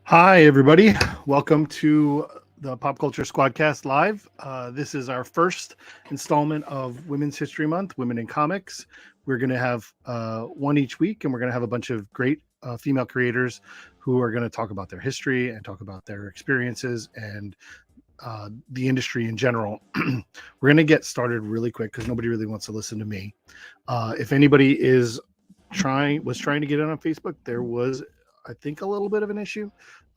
Hi, everybody. Welcome to the Pop Culture SquadCast Live. This is our first installment of Women's History Month, Women in Comics. We're going to have one each week, and we're going to have a bunch of great female creators who are going to talk about their history and talk about their experiences and the industry in general. We're going to get started really quick because nobody really wants to listen to me. If anybody was trying to get in on Facebook, there was, I think, a little bit of an issue.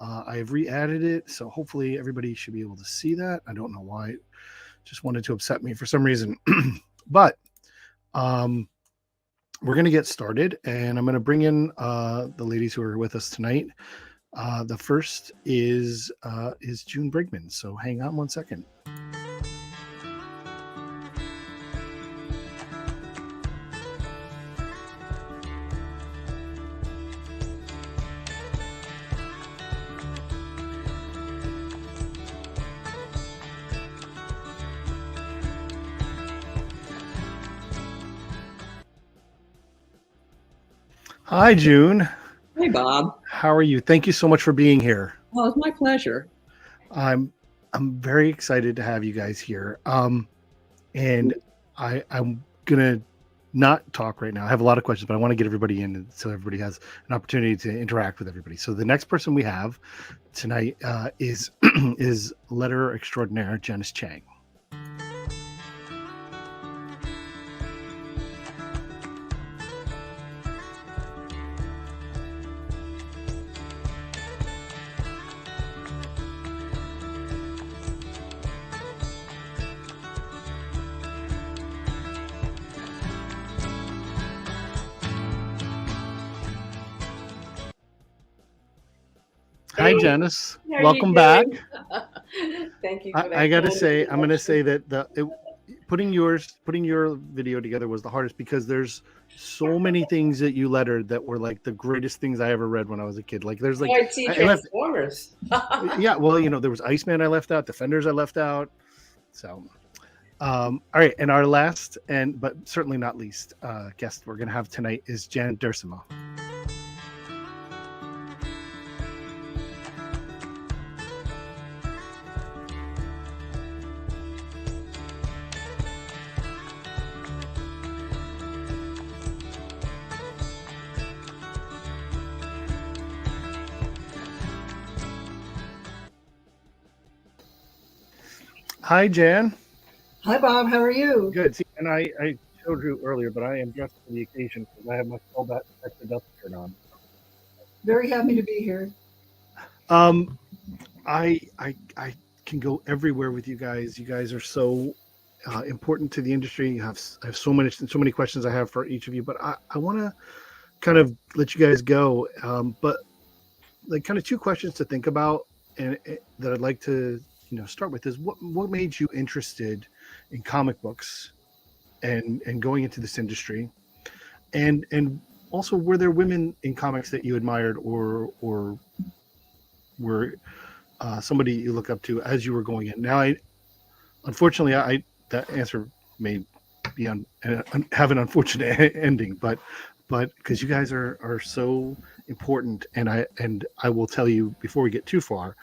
I have re-added it, so hopefully everybody should be able to see that. I don't know why it just wanted to upset me for some reason. But we're going to get started, and I'm going to bring in the ladies who are with us tonight. The first is June Brigman, so hang on one second. Hi, June. Hey, Bob. How are you? Thank you so much for being here. Well, it's my pleasure. I'm very excited to have you guys here. And I'm gonna not talk right now. I have a lot of questions, but I want to get everybody in so everybody has an opportunity to interact with everybody. So the next person we have tonight is letterer extraordinaire Janice Chiang. Hi, Janice. Welcome back. Thank you. For that I got to say, I'm going to say that putting your video together was the hardest because there's so many things that you lettered that were like the greatest things I ever read when I was a kid. Like there's like I see Transformers. Yeah, well, there was Iceman I left out, Defenders I left out. So, all right, and our last but certainly not least guest we're going to have tonight is Jan Duursema. Hi, Jan. Hi, Bob. How are you? Good. See, and I showed you earlier, but I am dressed for the occasion because I have my Spellback Protected Dust shirt on. Very happy to be here. I can go everywhere with you guys. You guys are so important to the industry. I have so many questions I have for each of you, but I want to kind of let you guys go. But like kind of two questions to think about, and that I'd like to start with is what made you interested in comic books and going into this industry, and also were there women in comics that you admired or were somebody you look up to as you were going in? Now, unfortunately, that answer may be have an unfortunate ending, but because you guys are so important, and I will tell you before we get too far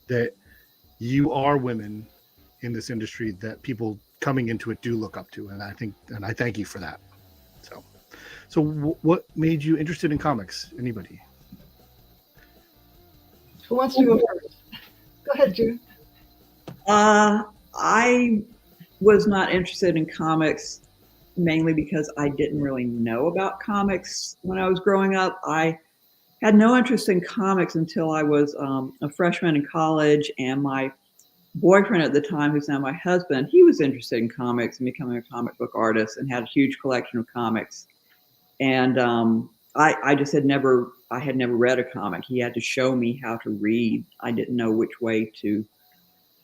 that you are women in this industry that people coming into it do look up to, and I thank you for that. So what made you interested in comics? Anybody? Who wants to go first? Go ahead, June. I was not interested in comics mainly because I didn't really know about comics when I was growing up. I had no interest in comics until I was a freshman in college, and my boyfriend at the time, who's now my husband, he was interested in comics and becoming a comic book artist and had a huge collection of comics. And I just had never read a comic. He had to show me how to read. I didn't know which way to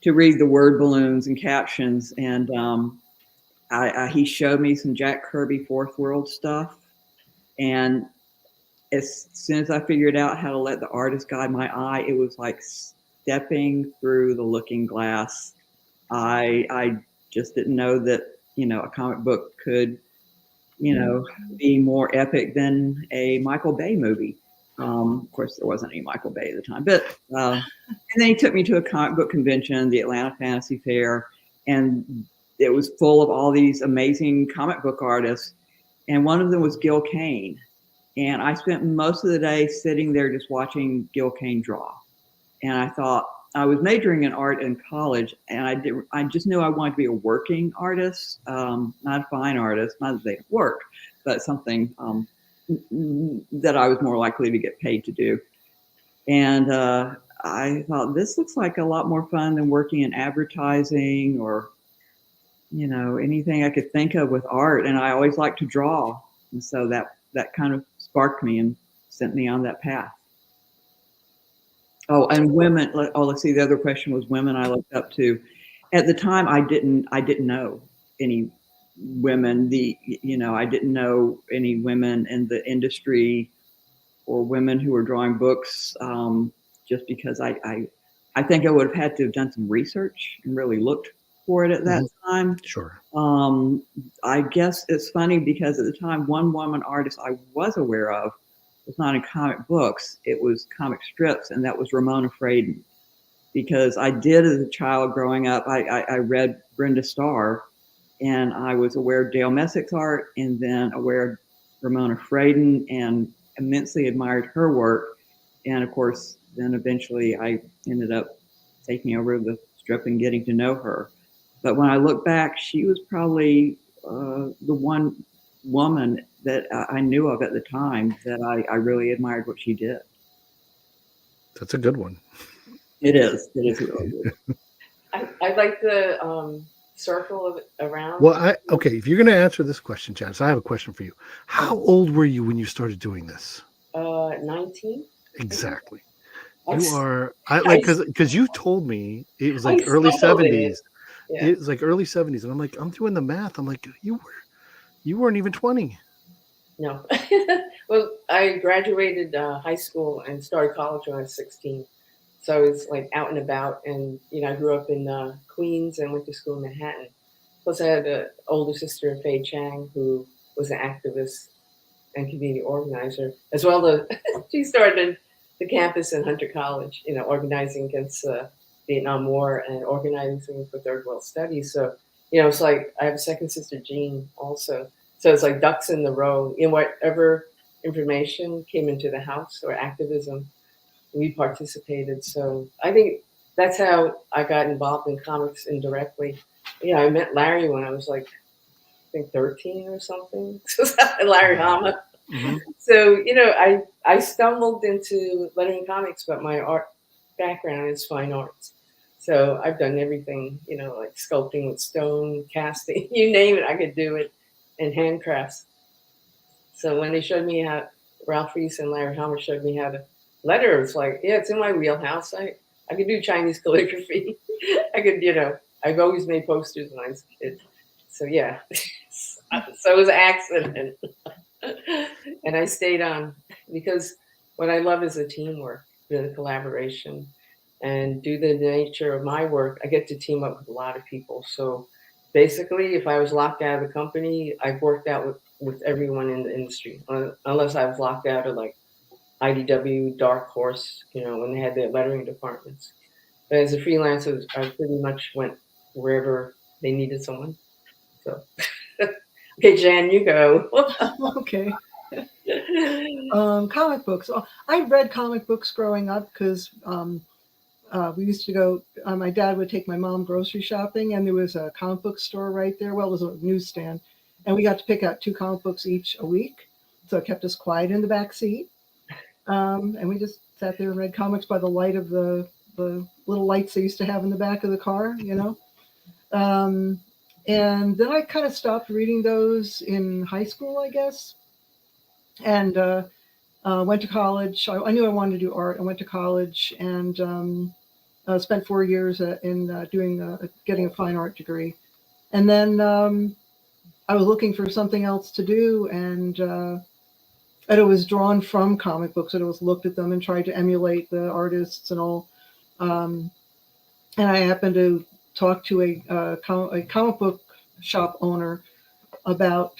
read the word balloons and captions. And he showed me some Jack Kirby Fourth World stuff. And as soon as I figured out how to let the artist guide my eye, it was like stepping through the looking glass. I just didn't know that, a comic book could, be more epic than a Michael Bay movie. Of course, there wasn't any Michael Bay at the time, but and then he took me to a comic book convention, the Atlanta Fantasy Fair, and it was full of all these amazing comic book artists, and one of them was Gil Kane, and I spent most of the day sitting there just watching Gil Kane draw, and I thought I was majoring in art in college, and I just knew I wanted to be a working artist, not a fine artist, not that they work, but something that I was more likely to get paid to do. And I thought this looks like a lot more fun than working in advertising or, anything I could think of with art. And I always liked to draw. And so that kind of sparked me and sent me on that path. Oh, and women. Let's see. The other question was women I looked up to. At the time, I didn't know any women. I didn't know any women in the industry or women who were drawing books. Just because I think I would have had to have done some research and really looked for it at that time. Sure. I guess it's funny because at the time, one woman artist I was aware of was not in comic books. It was comic strips, and that was Ramona Fraden. Because I did as a child growing up, I read Brenda Starr, and I was aware of Dale Messick's art, and then aware of Ramona Fraden, and immensely admired her work. And of course, then eventually I ended up taking over the strip and getting to know her. But when I look back, she was probably the one woman that I knew of at the time that I really admired what she did. That's a good one. It is. It is really good. I like the circle of around. Well, okay. If you're going to answer this question, Janice, I have a question for you. How old were you when you started doing this? 19. Exactly. You are. Because you told me it was like early 70s. Yeah. It was like early 70s, and I'm like, I'm doing the math. I'm like, you weren't even 20. No. Well, I graduated high school and started college when I was 16. So I was like out and about, and I grew up in Queens and went to school in Manhattan. Plus, I had an older sister, Faye Chiang, who was an activist and community organizer, as well as she started the campus in Hunter College, organizing against the Vietnam War and organizing for Third World Studies. So, it's like I have a second sister, Jean, also. So it's like ducks in the row. Whatever information came into the house or activism, we participated. So I think that's how I got involved in comics indirectly. I met Larry when I was like, I think 13 or something. Larry Hama. Mm-hmm. So, I stumbled into lettering comics, but my art background is fine arts. So I've done everything, like sculpting with stone, casting, you name it, I could do it, and handcrafts. So when they showed me how, Ralph Reese and Larry Hama showed me how to letter, it's like, yeah, it's in my wheelhouse. I could do Chinese calligraphy. I could, I've always made posters when I was a kid. So yeah, so it was an accident. And I stayed on because what I love is the teamwork, the collaboration, and due to the nature of my work, I get to team up with a lot of people. So basically, if I was locked out of the company, I've worked out with everyone in the industry, unless I was locked out of like IDW, Dark Horse, when they had their lettering departments. But as a freelancer, I pretty much went wherever they needed someone. So, okay, Jan, you go. Okay. Comic books. I read comic books growing up because we used to go. My dad would take my mom grocery shopping, and there was a comic book store right there. Well, it was a newsstand, and we got to pick out 2 comic books each a week. So it kept us quiet in the back seat, and we just sat there and read comics by the light of the little lights they used to have in the back of the car, And then I kind of stopped reading those in high school, I guess, and went to college. I knew I wanted to do art. I went to college and spent 4 years in getting a fine art degree. And then I was looking for something else to do, and it was drawn from comic books. And I was looked at them and tried to emulate the artists and all. And I happened to talk to a comic book shop owner about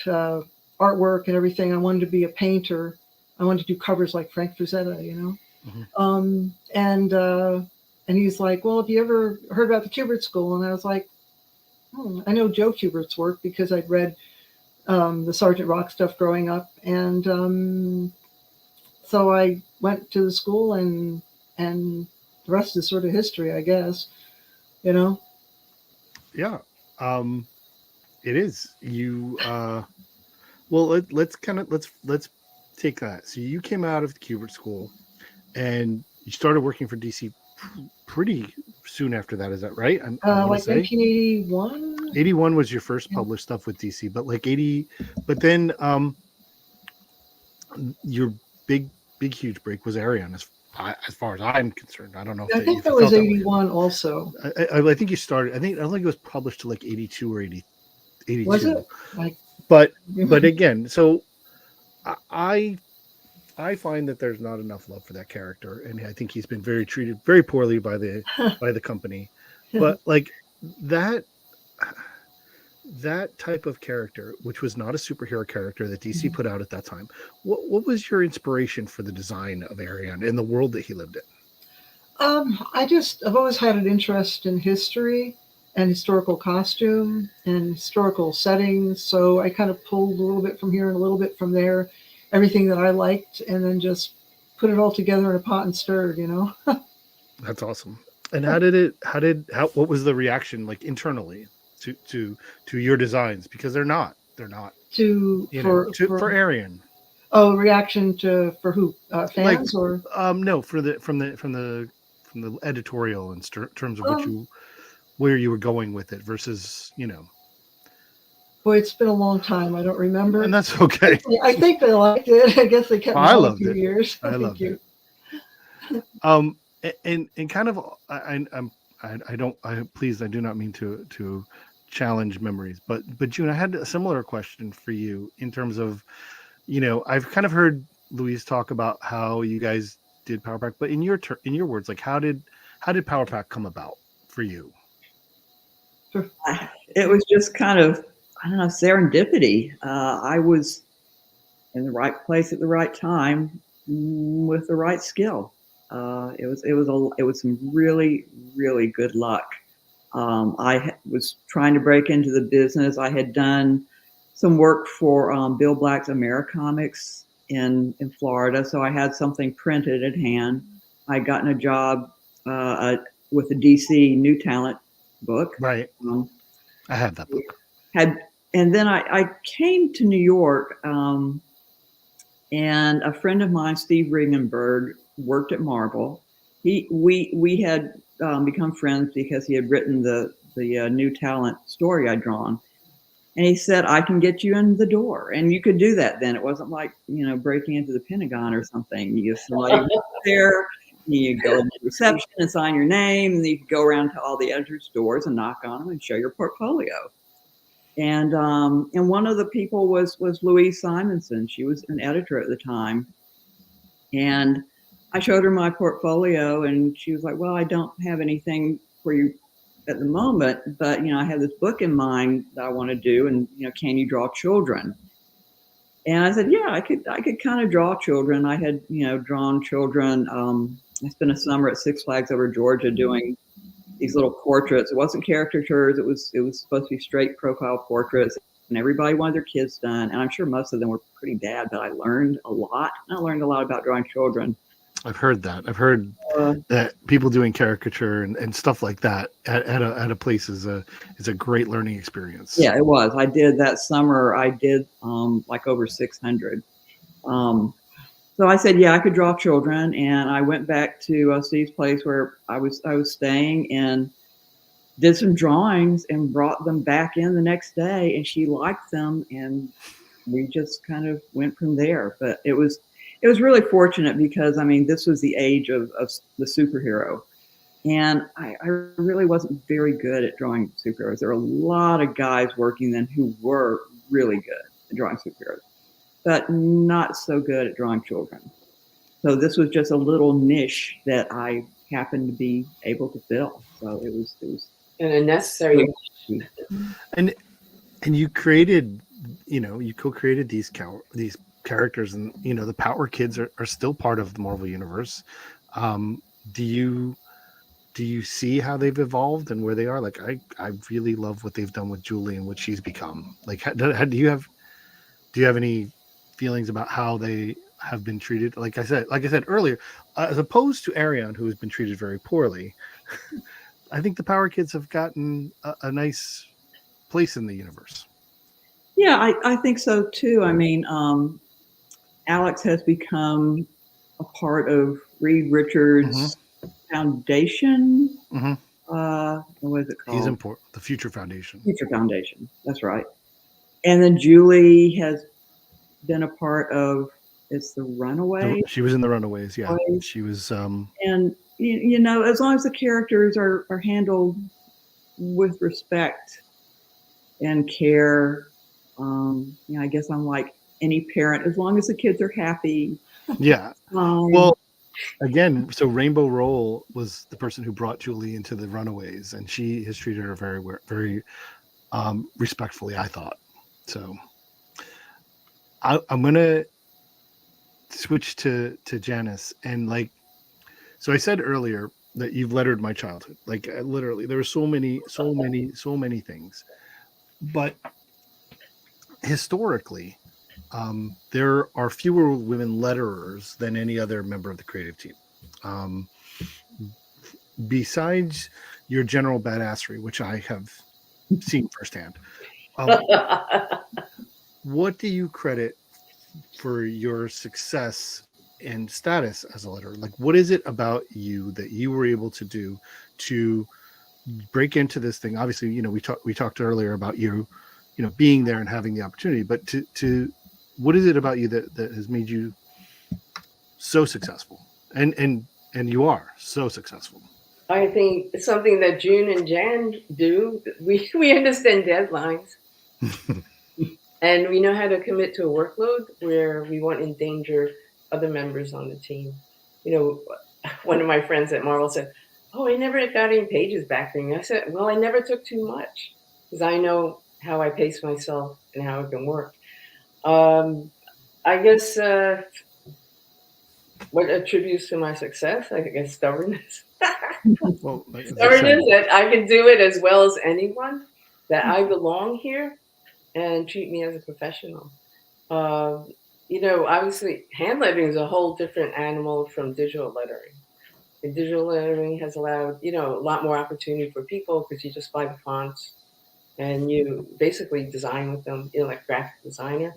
artwork and everything. I wanted to be a painter, I wanted to do covers like Frank Frazetta, Mhm. And he's like, well, have you ever heard about the Kubert School? And I was like, I know Joe Kubert's work because I'd read the Sergeant Rock stuff growing up. And so I went to the school, and the rest is sort of history, I guess, Yeah. It is. Well, let's take that. So you came out of the Kubert School and you started working for DC pretty soon after that. Is that right? I want to like say 1981. 81 was your first published stuff with DC, but like 80, but then your big huge break was Arion, as far as I'm concerned. I don't know I think if that you was felt that way. 81 also. I think you started. I don't think it was published to like 82 or 82. Was it? Like, But again, so I find that there's not enough love for that character, and I think he's been treated very poorly by the company. But like that type of character, which was not a superhero character that DC put out at that time, what was your inspiration for the design of Arion and the world that he lived in? I've always had an interest in history and historical costume and historical settings. So I kind of pulled a little bit from here and a little bit from there, everything that I liked, and then just put it all together in a pot and stirred, That's awesome. And what was the reaction like internally to your designs? Because they're not for Arion. Oh, reaction for who? Fans like, or? No, from the editorial in terms of where you were going with it versus, Boy, it's been a long time. I don't remember. And that's okay. I think they liked it. I guess they kept me on a few years. I loved it. And kind of, please, I do not mean to challenge memories, but June, I had a similar question for you in terms of, I've kind of heard Louise talk about how you guys did Power Pack, but in your words, like how did Power Pack come about for you? It was just kind of, I don't know, serendipity. I was in the right place at the right time with the right skill. It was some really, really good luck. I was trying to break into the business. I had done some work for Bill Black's Americomics in Florida, so I had something printed at hand. I'd gotten a job with the DC New Talent book. Right. I had that book. And then I came to New York, and a friend of mine, Steve Ringenberg, worked at Marvel. We had become friends because he had written the New Talent story I'd drawn. And he said, I can get you in the door. And you could do that then. It wasn't like, breaking into the Pentagon or something. You get somebody there, you go to the reception and sign your name, and you could go around to all the editors' doors and knock on them and show your portfolio. And one of the people was Louise Simonson. She was an editor at the time. And I showed her my portfolio, and she was like, well, I don't have anything for you at the moment, but I have this book in mind that I want to do, and can you draw children? And I said, yeah, I could kind of draw children. I had drawn children. I spent a summer at Six Flags Over Georgia doing these little portraits. It wasn't caricatures. It was supposed to be straight profile portraits, and everybody wanted their kids done. And I'm sure most of them were pretty bad, but I learned a lot. I learned a lot about drawing children. I've heard that. I've heard that people doing caricature and stuff like that at a place is a great learning experience. Yeah, it was. I did that summer. I did like over 600. So I said, yeah, I could draw children, and I went back to Steve's place where I was staying and did some drawings and brought them back in the next day, and she liked them, and we just kind of went from there. But it was really fortunate because, this was the age of the superhero. And I really wasn't very good at drawing superheroes. There were a lot of guys working then who were really good at drawing superheroes, but not so good at drawing children. So this was just a little niche that I happened to be able to fill. So it was and a necessary. And you created, you co-created these characters, and the Power Kids are still part of the Marvel universe. Do you see how they've evolved and where they are? Like, I really love what they've done with Julie and what she's become. Like, do you have any feelings about how they have been treated? Like I said earlier, as opposed to Arion, who has been treated very poorly, I think the Power Kids have gotten a nice place in the universe. Yeah, I think so too. I mean, Alex has become a part of Reed Richards' foundation. What is it called? He's important. The Future Foundation. Future Foundation. That's right. And then Julie has been a part of. It's the Runaways. She was in the Runaways. Yeah, she was. And as long as the characters are handled with respect and care, I guess I'm like any parent. As long as the kids are happy. Yeah. Well, again, so Rainbow Rowell was the person who brought Julie into the Runaways, and she has treated her very, very respectfully, I thought. So I'm gonna switch to Janice, and so I said earlier that you've lettered my childhood. Like, literally, there were so many things, but historically, there are fewer women letterers than any other member of the creative team. Besides your general badassery, which I have seen firsthand, what do you credit for your success and status as a letterer? Like, what is it about you that you were able to do to break into this thing? Obviously, we talked earlier about you being there and having the opportunity, but to what is it about you that has made you so successful? And you are so successful. I think it's something that June and Jan do. We understand deadlines. And we know how to commit to a workload where we won't endanger other members on the team. One of my friends at Marvel said, "Oh, I never got any pages back from you." I said, "Well, I never took too much because I know how I pace myself and how it can work." I guess what attributes to my success, I guess stubbornness. Stubbornness that I can do it as well as anyone, that I belong here and treat me as a professional. Obviously hand lettering is a whole different animal from digital lettering. And digital lettering has allowed, a lot more opportunity for people because you just buy the fonts and you basically design with them, like graphic designer.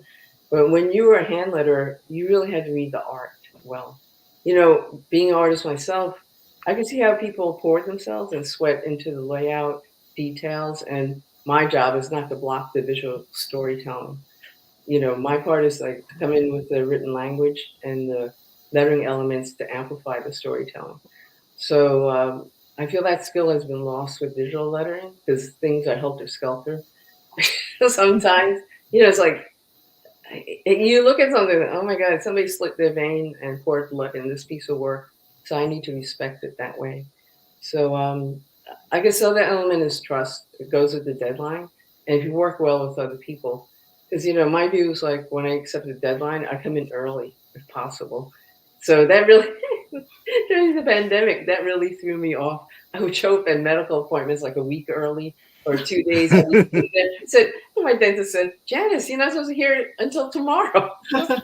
But when you were a hand letterer, you really had to read the art well. Being an artist myself, I can see how people pour themselves and sweat into the layout details, and my job is not to block the visual storytelling. My part is like to come in with the written language and the lettering elements to amplify the storytelling. So I feel that skill has been lost with digital lettering because things are helter-skelter. Sometimes, it's like you look at something, oh my God, somebody slit their vein and poured blood in this piece of work. So I need to respect it that way. So I guess the other element is trust. It goes with the deadline. And if you work well with other people, because, my view is like when I accept a deadline, I come in early if possible. So that really, during the pandemic, that really threw me off. I would show up at medical appointments like a week early or 2 days. My dentist said, "Janice, you're not supposed to hear it until tomorrow." But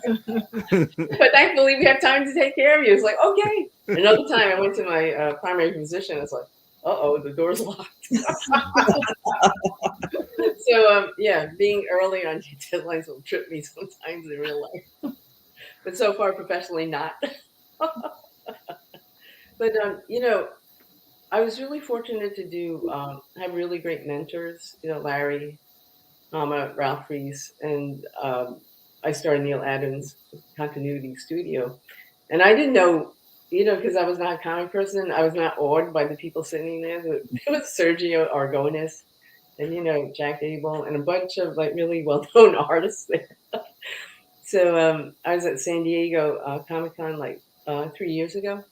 thankfully, we have time to take care of you. It's like, okay. Another time I went to my primary physician. It's like, uh-oh, the door's locked. So, being early on deadlines will trip me sometimes in real life. But so far, professionally, not. But, I was really fortunate to have really great mentors, Larry, Ralph Reese, and I started Neil Adams Continuity Studio. And I didn't know, because I was not a comic person, I was not awed by the people sitting there. It was Sergio Argonis and, Jack Abel and a bunch of like really well-known artists there. So I was at San Diego Comic-Con like 3 years ago.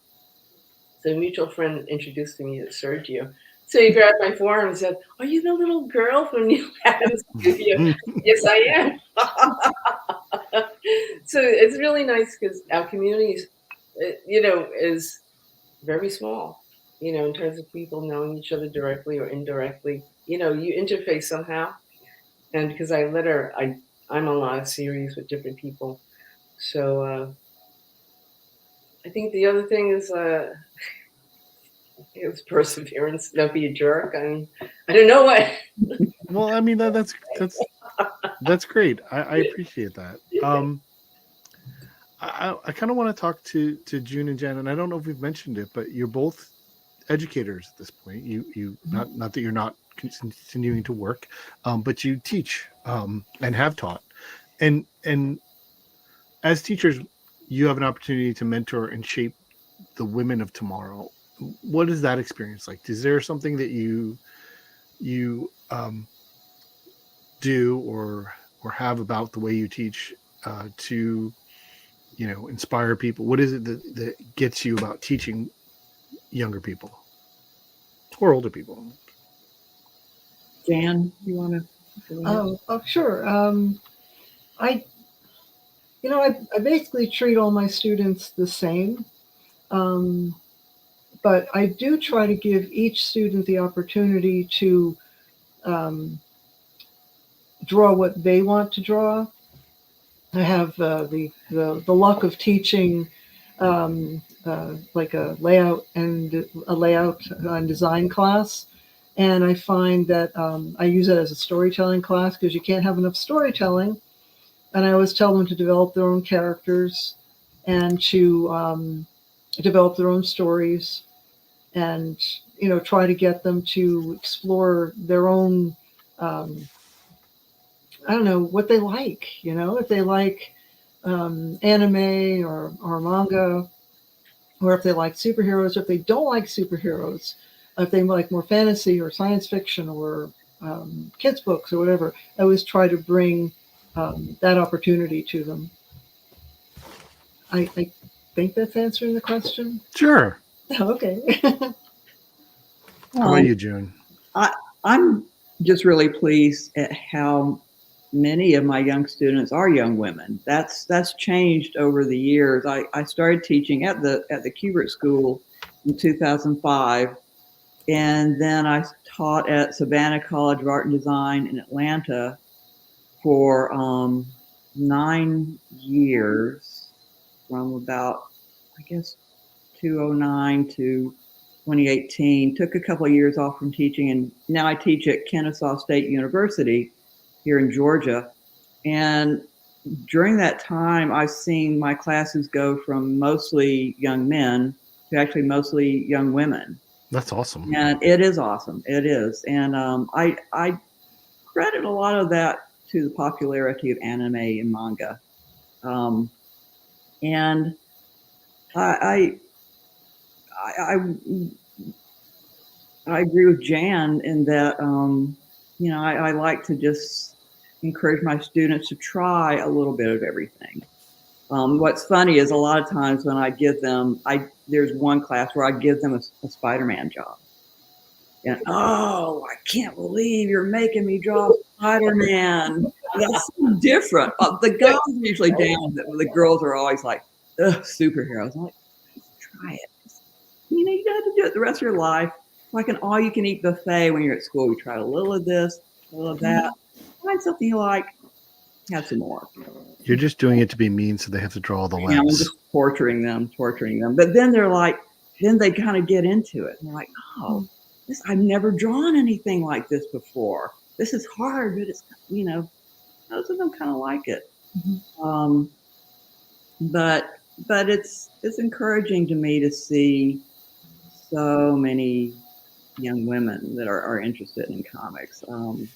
So a mutual friend introduced me to Sergio. So he grabbed my forearm and said, "Are you the little girl from New Adams Studio?" Yes, I am. So it's really nice because our community, is very small. In terms of people knowing each other directly or indirectly. You interface somehow, and because I'm on a lot of series with different people. So I think the other thing is it was perseverance. Don't be a jerk. I mean, I don't know what. Well, I mean that's great. I appreciate that. I kind of want to talk to June and Jan, and I don't know if we've mentioned it, but you're both educators at this point. You not that you're not continuing to work, but you teach and have taught, and as teachers, you have an opportunity to mentor and shape the women of tomorrow. What is that experience like? Is there something that you do or have about the way you teach to inspire people? What is it that gets you about teaching younger people or older people? Jan, you want to? Oh, sure. I, I basically treat all my students the same. But I do try to give each student the opportunity to draw what they want to draw. I have the luck of teaching like a layout and design class, and I find that I use it as a storytelling class because you can't have enough storytelling. And I always tell them to develop their own characters and to develop their own stories, and try to get them to explore their own. I don't know what they like. If they like anime or manga, or if they like superheroes, or if they don't like superheroes, if they like more fantasy or science fiction or kids books or whatever. I always try to bring that opportunity to them. I think that's answering the question. Sure. Okay. How about you, June? I'm just really pleased at how many of my young students are young women. That's changed over the years. I started teaching at the Kubert School in 2005, and then I taught at Savannah College of Art and Design in Atlanta for 9 years, from about, I guess, 2009 to 2018. Took a couple of years off from teaching, and now I teach at Kennesaw State University here in Georgia. And during that time, I've seen my classes go from mostly young men to actually mostly young women. That's awesome. And it is awesome. It is. And I credit a lot of that to the popularity of anime and manga. And I agree with Jan in that, I like to just encourage my students to try a little bit of everything. What's funny is a lot of times when I give them, there's one class where I give them a Spider-Man job. And, oh, I can't believe you're making me draw Spider-Man. That's so different. The guys are usually down, the girls are always like, ugh, superheroes. I'm like, try it. You don't have to do it the rest of your life. Like an all-you-can-eat buffet when you're at school. We try a little of this, a little of that. Find something you like, have some more. You're just doing it to be mean, so they have to draw the lens. I'm just torturing them. But then then they kind of get into it. And they're like, oh, I've never drawn anything like this before. This is hard, but it's, most of them kind of like it. Mm-hmm. But it's encouraging to me to see so many young women that are interested in comics.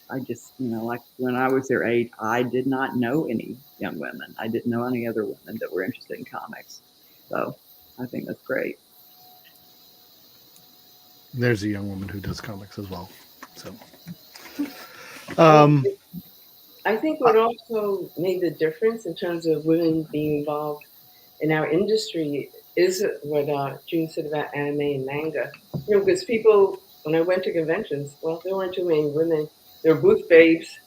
I just, like when I was their age, I did not know any young women. I didn't know any other women that were interested in comics. So I think that's great. There's a young woman who does comics as well. So, I think what also made the difference in terms of women being involved in our industry is what June said about anime and manga. Because people when I went to conventions, well, there weren't too many women. There were booth babes,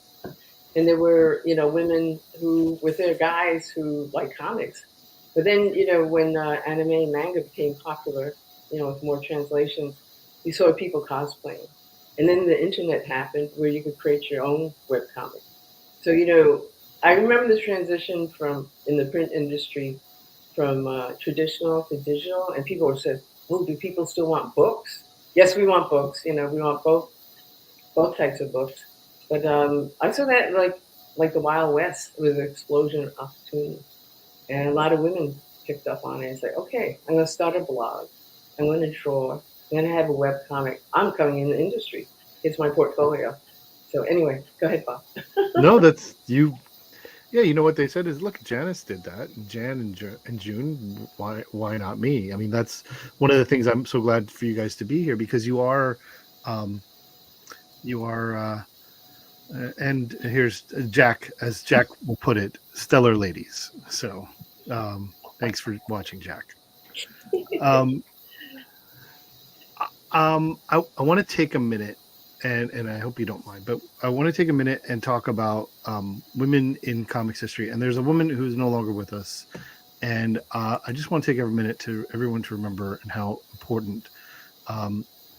and there were, women who with their guys who like comics. But then, when anime and manga became popular, with more translations, you saw people cosplaying. And then the internet happened where you could create your own webcomic. So, I remember the transition from in the print industry from traditional to digital, and people would say, "Well, do people still want books?" Yes, we want books. We want both types of books. But I saw that like the Wild West. It was an explosion of opportunity, and a lot of women picked up on it and said, "Okay, I'm going to start a blog. I'm going to draw. I'm going to have a web comic. I'm coming in the industry. It's my portfolio." So anyway, go ahead, Bob. No, that's you. Yeah, you know what they said is, look, Janice did that. Jan and June. Why not me? I mean, that's one of the things I'm so glad for you guys to be here, because you are, and here's Jack, as Jack will put it, stellar ladies. So, thanks for watching, Jack. I want to take a minute, and I hope you don't mind, but I want to take a minute and talk about women in comics history. And there's a woman who's no longer with us, and I just want to take every minute to everyone to remember and how important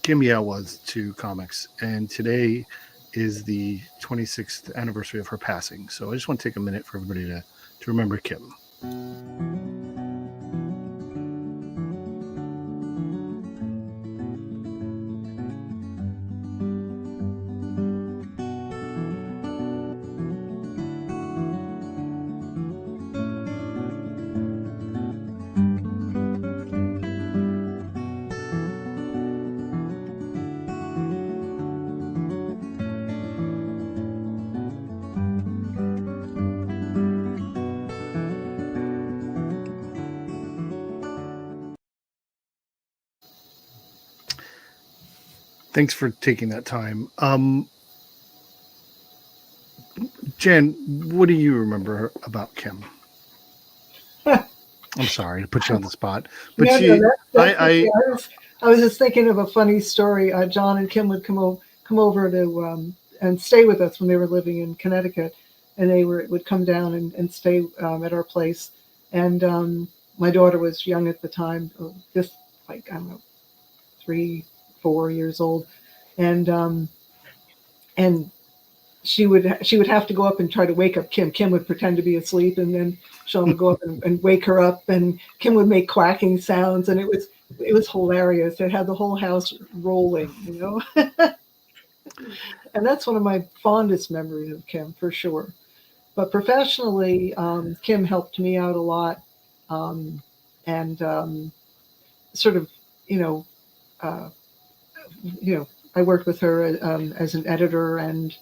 Kim Yale was to comics. And today is the 26th anniversary of her passing. So I just want to take a minute for everybody to remember Kim. Thanks for taking that time. Jan, what do you remember about Kim? I'm sorry to put you on the spot, but I was just thinking of a funny story. John and Kim would come over to and stay with us when they were living in Connecticut, and they would come down and stay at our place. And my daughter was young at the time, just like, I don't know, 3-4 years old, and she would have to go up and try to wake up Kim. Kim would pretend to be asleep, and then Sean would go up and wake her up, and Kim would make quacking sounds, and it was hilarious. It had the whole house rolling, and that's one of my fondest memories of Kim, for sure. But professionally, Kim helped me out a lot, and sort of, I worked with her as an editor, and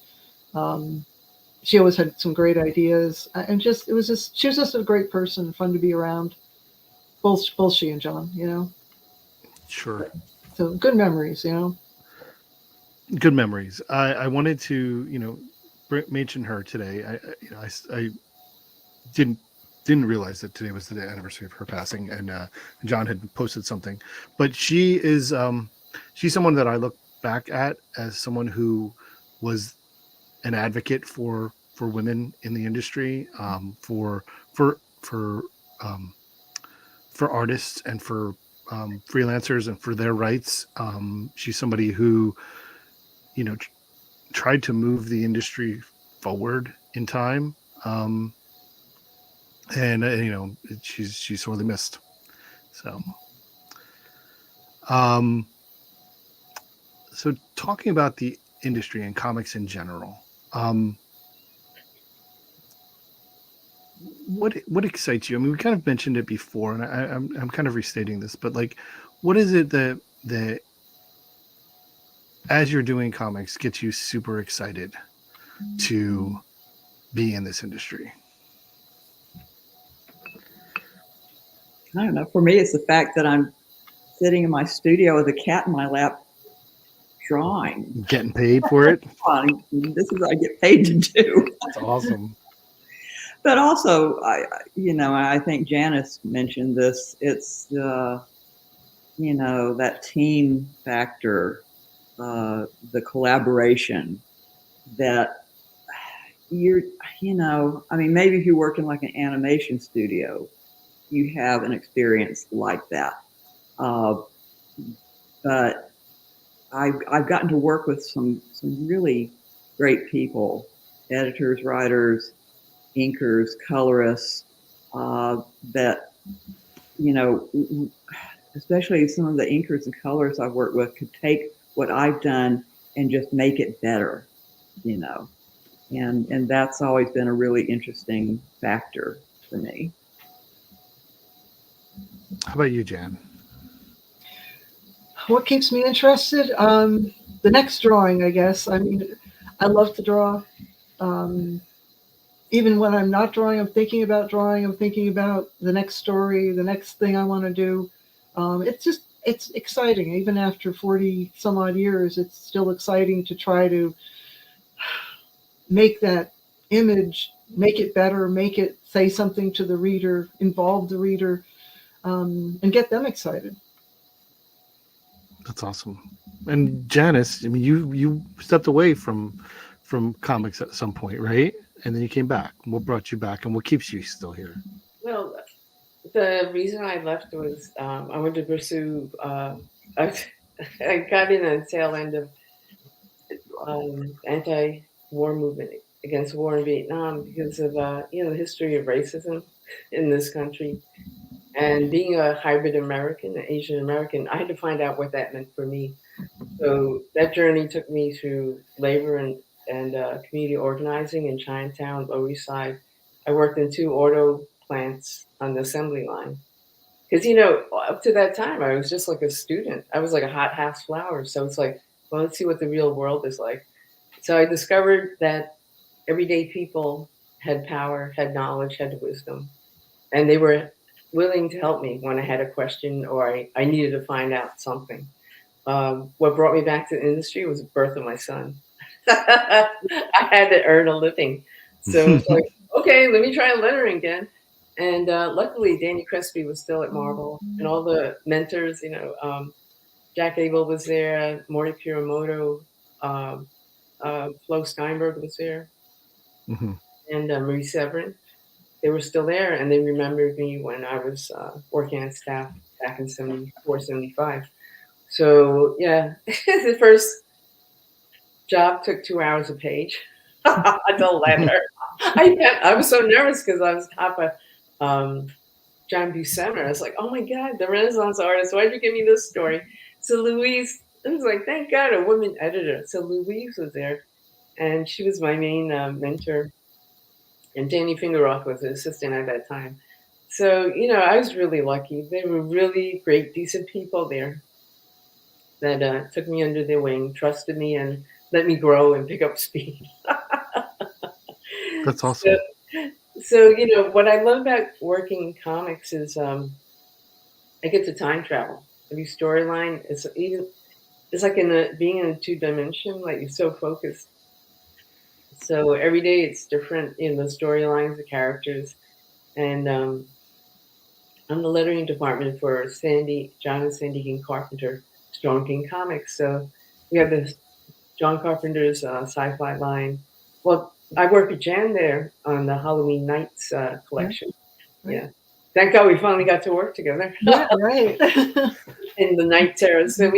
she always had some great ideas, and she was just a great person, fun to be around. Both she and John, Sure. So good memories, Good memories. I wanted to, mention her today. I didn't realize that today was the anniversary of her passing, and John had posted something. But she is she's someone that I look back at as someone who was an advocate for women in the industry, for artists and for freelancers and for their rights. She's somebody who, tried to move the industry forward in time, and she's sorely missed. So, so talking about the industry and comics in general, what excites you? I mean, we kind of mentioned it before, and I'm kind of restating this, but like, what is it that as you're doing comics gets you super excited to be in this industry? I don't know. For me, it's the fact that I'm sitting in my studio with a cat in my lap, drawing. Getting paid for it? This is what I get paid to do. That's awesome. But also, I think Janice mentioned this. It's that team factor the collaboration that I mean, maybe if you work in like an animation studio, you have an experience like that. But I've gotten to work with some really great people, editors, writers, inkers, colorists, that, especially some of the inkers and colorists I've worked with could take what I've done and just make it better, and that's always been a really interesting factor for me. How about you, Jan? What keeps me interested? The next drawing, I guess. I mean, I love to draw. Even when I'm not drawing, I'm thinking about drawing. I'm thinking about the next story, the next thing I want to do. It's exciting. Even after 40 some odd years, it's still exciting to try to make that image, make it better, make it say something to the reader, involve the reader, and get them excited. That's awesome. And Janice, I mean, you stepped away from comics at some point, right? And then you came back. What brought you back, and what keeps you still here? Well, the reason I left was I wanted to pursue. I got in a tail end of anti-war movement against war in Vietnam because of the history of racism in this country. And being a hybrid American, an Asian American, I had to find out what that meant for me. So that journey took me through labor and community organizing in Chinatown, Lower East Side. I worked in 2 auto plants on the assembly line. Because, up to that time, I was just like a student. I was like a hot house flower. So it's like, well, let's see what the real world is like. So I discovered that everyday people had power, had knowledge, had wisdom. And they were willing to help me when I had a question or I needed to find out something. What brought me back to the industry was the birth of my son. I had to earn a living. So it's like, okay, let me try lettering again. And luckily, Danny Crespi was still at Marvel, and all the mentors, Jack Abel was there, Morty Kuramoto, Flo Steinberg was there, Mm-hmm. and Marie Severin. They were still there, and they remembered me when I was working on staff back in 74, 75. So, yeah, the first job took 2 hours a page. The letter. I was so nervous because I was top of Jan Duursema. I was like, oh my God, the Renaissance artist. Why'd you give me this story? So Louise, I was like, thank God, a woman editor. So Louise was there, and she was my main mentor. And Danny Fingeroth was the assistant at that time. So, I was really lucky. They were really great, decent people there that took me under their wing, trusted me, and let me grow and pick up speed. That's awesome. So, what I love about working in comics is I get to time travel. Every storyline is it's like being in a 2 dimension, like you're so focused. So every day it's different in the storylines, the characters, and I'm the lettering department for John and Sandy King Carpenter, Storm King Comics. So we have this John Carpenter's sci-fi line. Well, I work with Jan there on the Halloween Nights collection. Right. Yeah. Thank God we finally got to work together. Yeah, right. In the Night Terror. So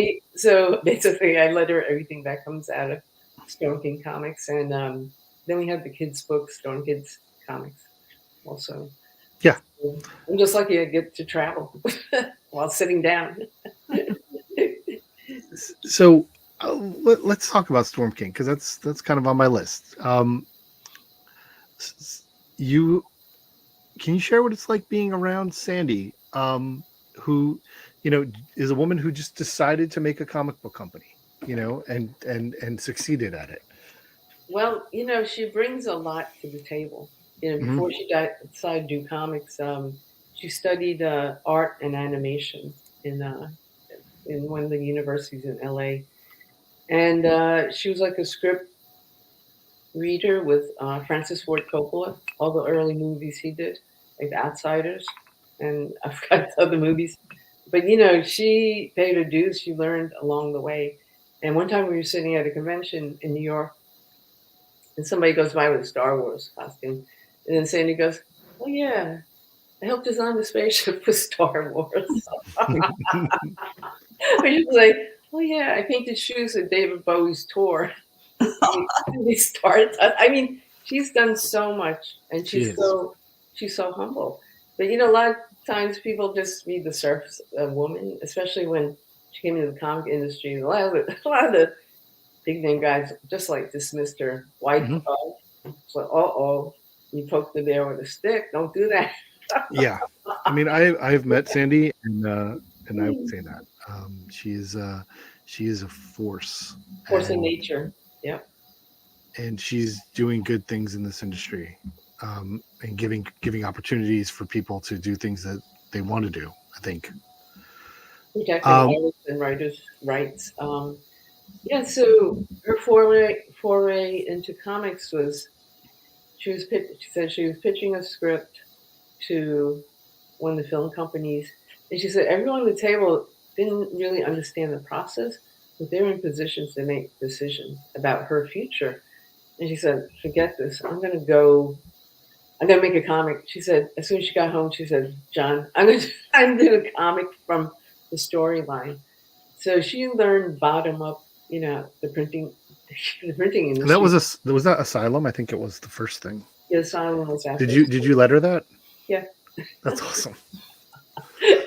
basically I letter everything that comes out of Storm King Comics. And then we have the kids' books, Storm Kids Comics also. Yeah. So I'm just lucky I get to travel while sitting down. So let's talk about Storm King, because that's kind of on my list. Can you share what it's like being around Sandy, who, is a woman who just decided to make a comic book company, and succeeded at it? Well, she brings a lot to the table. Before she decided to do comics, she studied art and animation in one of the universities in LA. And she was like a script reader with Francis Ford Coppola, all the early movies he did, like The Outsiders, and I forgot the other movies. But she paid her dues. She learned along the way, And one time we were sitting at a convention in New York, and somebody goes by with a Star Wars costume, and then Sandy goes, "Oh yeah, I helped design the spaceship for Star Wars." She's like, "Oh yeah, I painted shoes at David Bowie's tour." We started. I mean, she's done so much, and She she's is. so humble. But you know, a lot of times people just read the surface of woman, especially when she came into the comic industry. A lot of the big name guys just like dismissed her. White. Mhm. So, oh, you poked the bear with a stick. Don't do that. Yeah, I mean, I've met Sandy, and I would say that she is a force, Force of and nature. Yep. she's doing good things in this industry, and giving opportunities for people to do things that they want to do. I think. Protecting artists and writers' rights. Yeah, so her foray into comics was she said she was pitching a script to one of the film companies, and she said everyone at the table didn't really understand the process, but they were in positions to make decisions about her future. And she said, "Forget this. I'm gonna go. I'm gonna make a comic." She said as soon as she got home, she said, "John, I'm gonna do a comic from the storyline." So she learned bottom up, the printing, the printing And that industry. was that Asylum. I think it was the first thing. The asylum was after. Did you let her that? Yeah. That's awesome.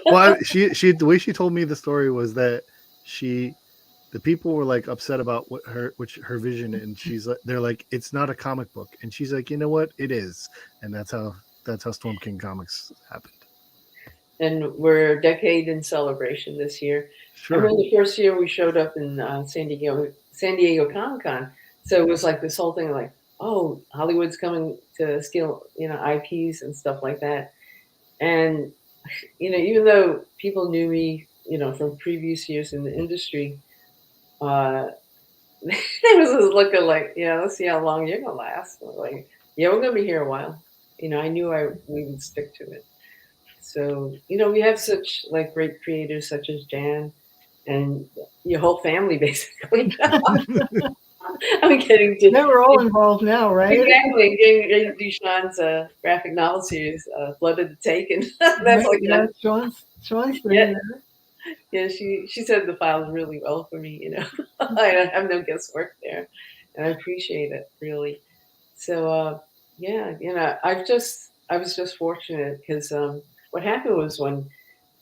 Well, she the way she told me the story was that the people were like upset about her vision, and they're like, it's not a comic book, and she's like, you know what, it is, and that's how Storm King Comics happened. And we're a decade in celebration this year. Sure. I remember the first year we showed up in San Diego Comic-Con. So it was like this whole thing like, oh, Hollywood's coming to steal, IPs and stuff like that. And, even though people knew me, from previous years in the industry, there was this look of like, let's see how long you're going to last. Like, yeah, we're going to be here a while. I knew we would stick to it. So, we have such like great creators such as Jan and your whole family, basically. I'm getting to. Now we're all involved now, right? Exactly. Getting Duchan's graphic novel series, Blood of the Taken. That's Right, like yeah, that. Sean's been Yeah. in there. Yeah, she said the files really well for me, I have no guesswork there. And I appreciate it really. So yeah, I was just fortunate because what happened was when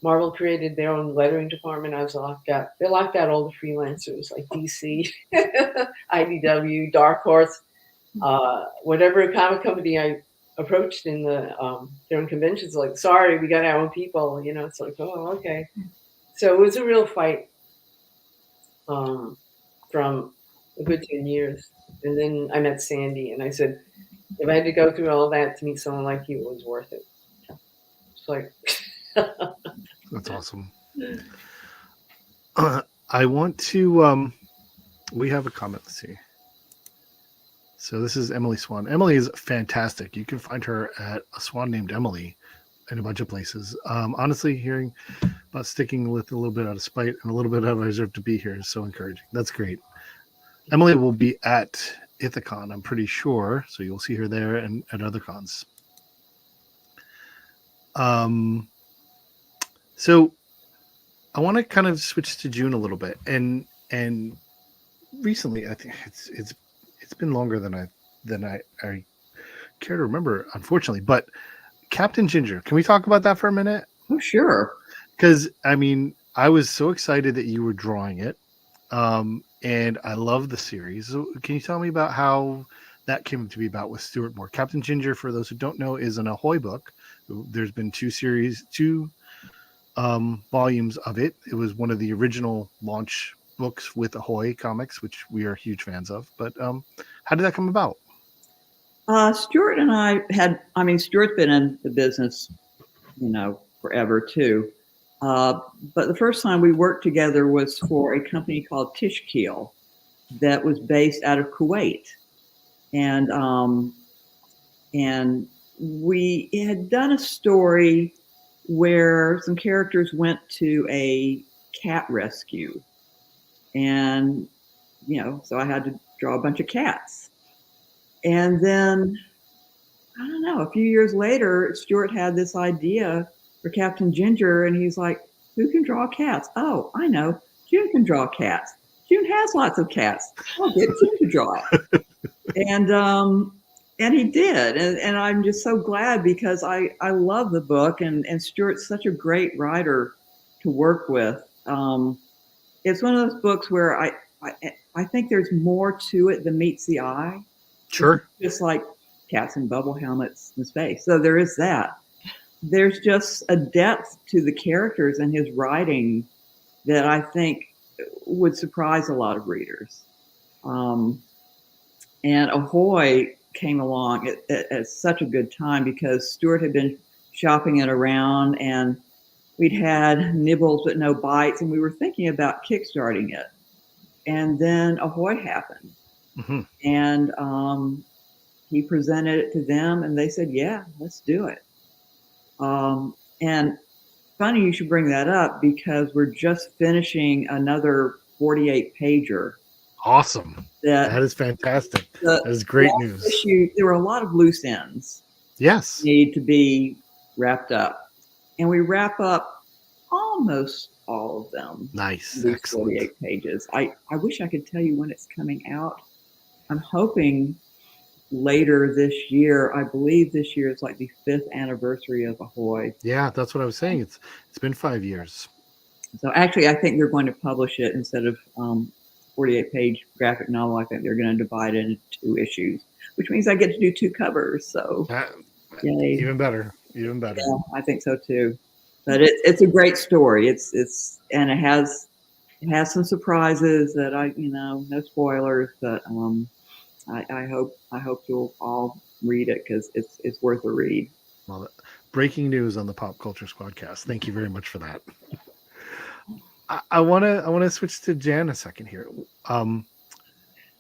Marvel created their own lettering department, I was locked out. They locked out all the freelancers like DC, IDW, Dark Horse, whatever comic company I approached in their own conventions. Like, sorry, we got our own people. It's like, oh, okay. So it was a real fight from a good 10 years. And then I met Sandy, and I said, if I had to go through all that to meet someone like you, it was worth it. It's like. That's awesome. I want to. We have a comment. Let's see. So this is Emily Swan. Emily is fantastic. You can find her at a swan named Emily in a bunch of places. Honestly, hearing about sticking with a little bit out of spite and a little bit out of reserve to be here is so encouraging. That's great. Emily will be at Ithacon, I'm pretty sure. So you'll see her there and at other cons. So I want to kind of switch to June a little bit, and recently I think it's been longer than I care to remember, unfortunately. But Captain Ginger, can we talk about that for a minute? Oh, sure. Because I mean, I was so excited that you were drawing it, and I love the series. So can you tell me about how that came to be about with Stuart Moore? Captain Ginger, for those who don't know, is an Ahoy book. There's been two volumes of it. It was one of the original launch books with Ahoy Comics, which we are huge fans of. But how did that come about? Stuart and Stuart's been in the business, forever too. But the first time we worked together was for a company called Tishkeel that was based out of Kuwait. And we had done a story where some characters went to a cat rescue. And so I had to draw a bunch of cats. And then, I don't know, a few years later, Stuart had this idea for Captain Ginger, and he's like, who can draw cats? Oh, I know. June can draw cats. June has lots of cats. I'll get June to draw it. And he did. And I'm just so glad because I love the book, and Stuart's such a great writer to work with. It's one of those books where I think there's more to it than meets the eye. Sure. It's just like cats and bubble helmets in space. So there is that. There's just a depth to the characters and his writing that I think would surprise a lot of readers. And Ahoy came along at such a good time because Stuart had been shopping it around, and we'd had nibbles but no bites, and we were thinking about kickstarting it. And then Ahoy happened. Mm-hmm. And he presented it to them, and they said, yeah, let's do it. And funny you should bring that up because we're just finishing another 48 pager. Awesome. That is fantastic. That is great news. There were a lot of loose ends. Yes. Need to be wrapped up. And we wrap up almost all of them. Nice. Excellent. 48 pages. I wish I could tell you when it's coming out. I'm hoping later this year. I believe this year is like the 5th anniversary of Ahoy. Yeah, that's what I was saying. It's been 5 years. So actually, I think they're going to publish it instead of 48-page graphic novel. I think they're going to divide it into 2 issues, which means I get to do 2 covers. So yay. Even better. Even better. Yeah, I think so too. But it's a great story. It has some surprises that no spoilers, but I hope you'll all read it because it's worth a read. Well, breaking news on the Pop Culture SquadCast. Thank you very much for that. I want to switch to Jan a second here.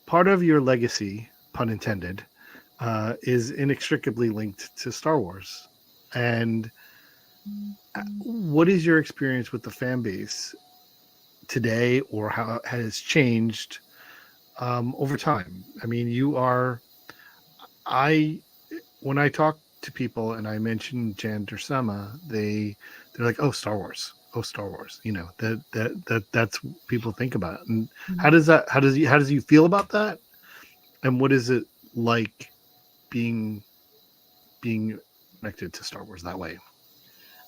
Part of your legacy, pun intended, is inextricably linked to Star Wars. And what is your experience with the fan base today, or how it has changed over time? I mean, when I talk to people and I mention Jan Duursema, they're like, "Oh, Star Wars! Oh, Star Wars!" That's what people think about. And how does you feel about that? And what is it like being connected to Star Wars that way?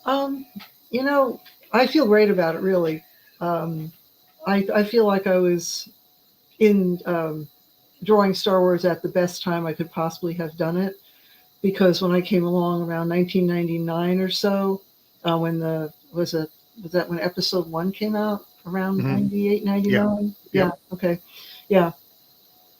I feel great about it, really. I feel like I was in drawing Star Wars at the best time I could possibly have done it, because when I came along around 1999 or so, when when episode 1 came out around 98, 99? Yeah. Okay. Yeah.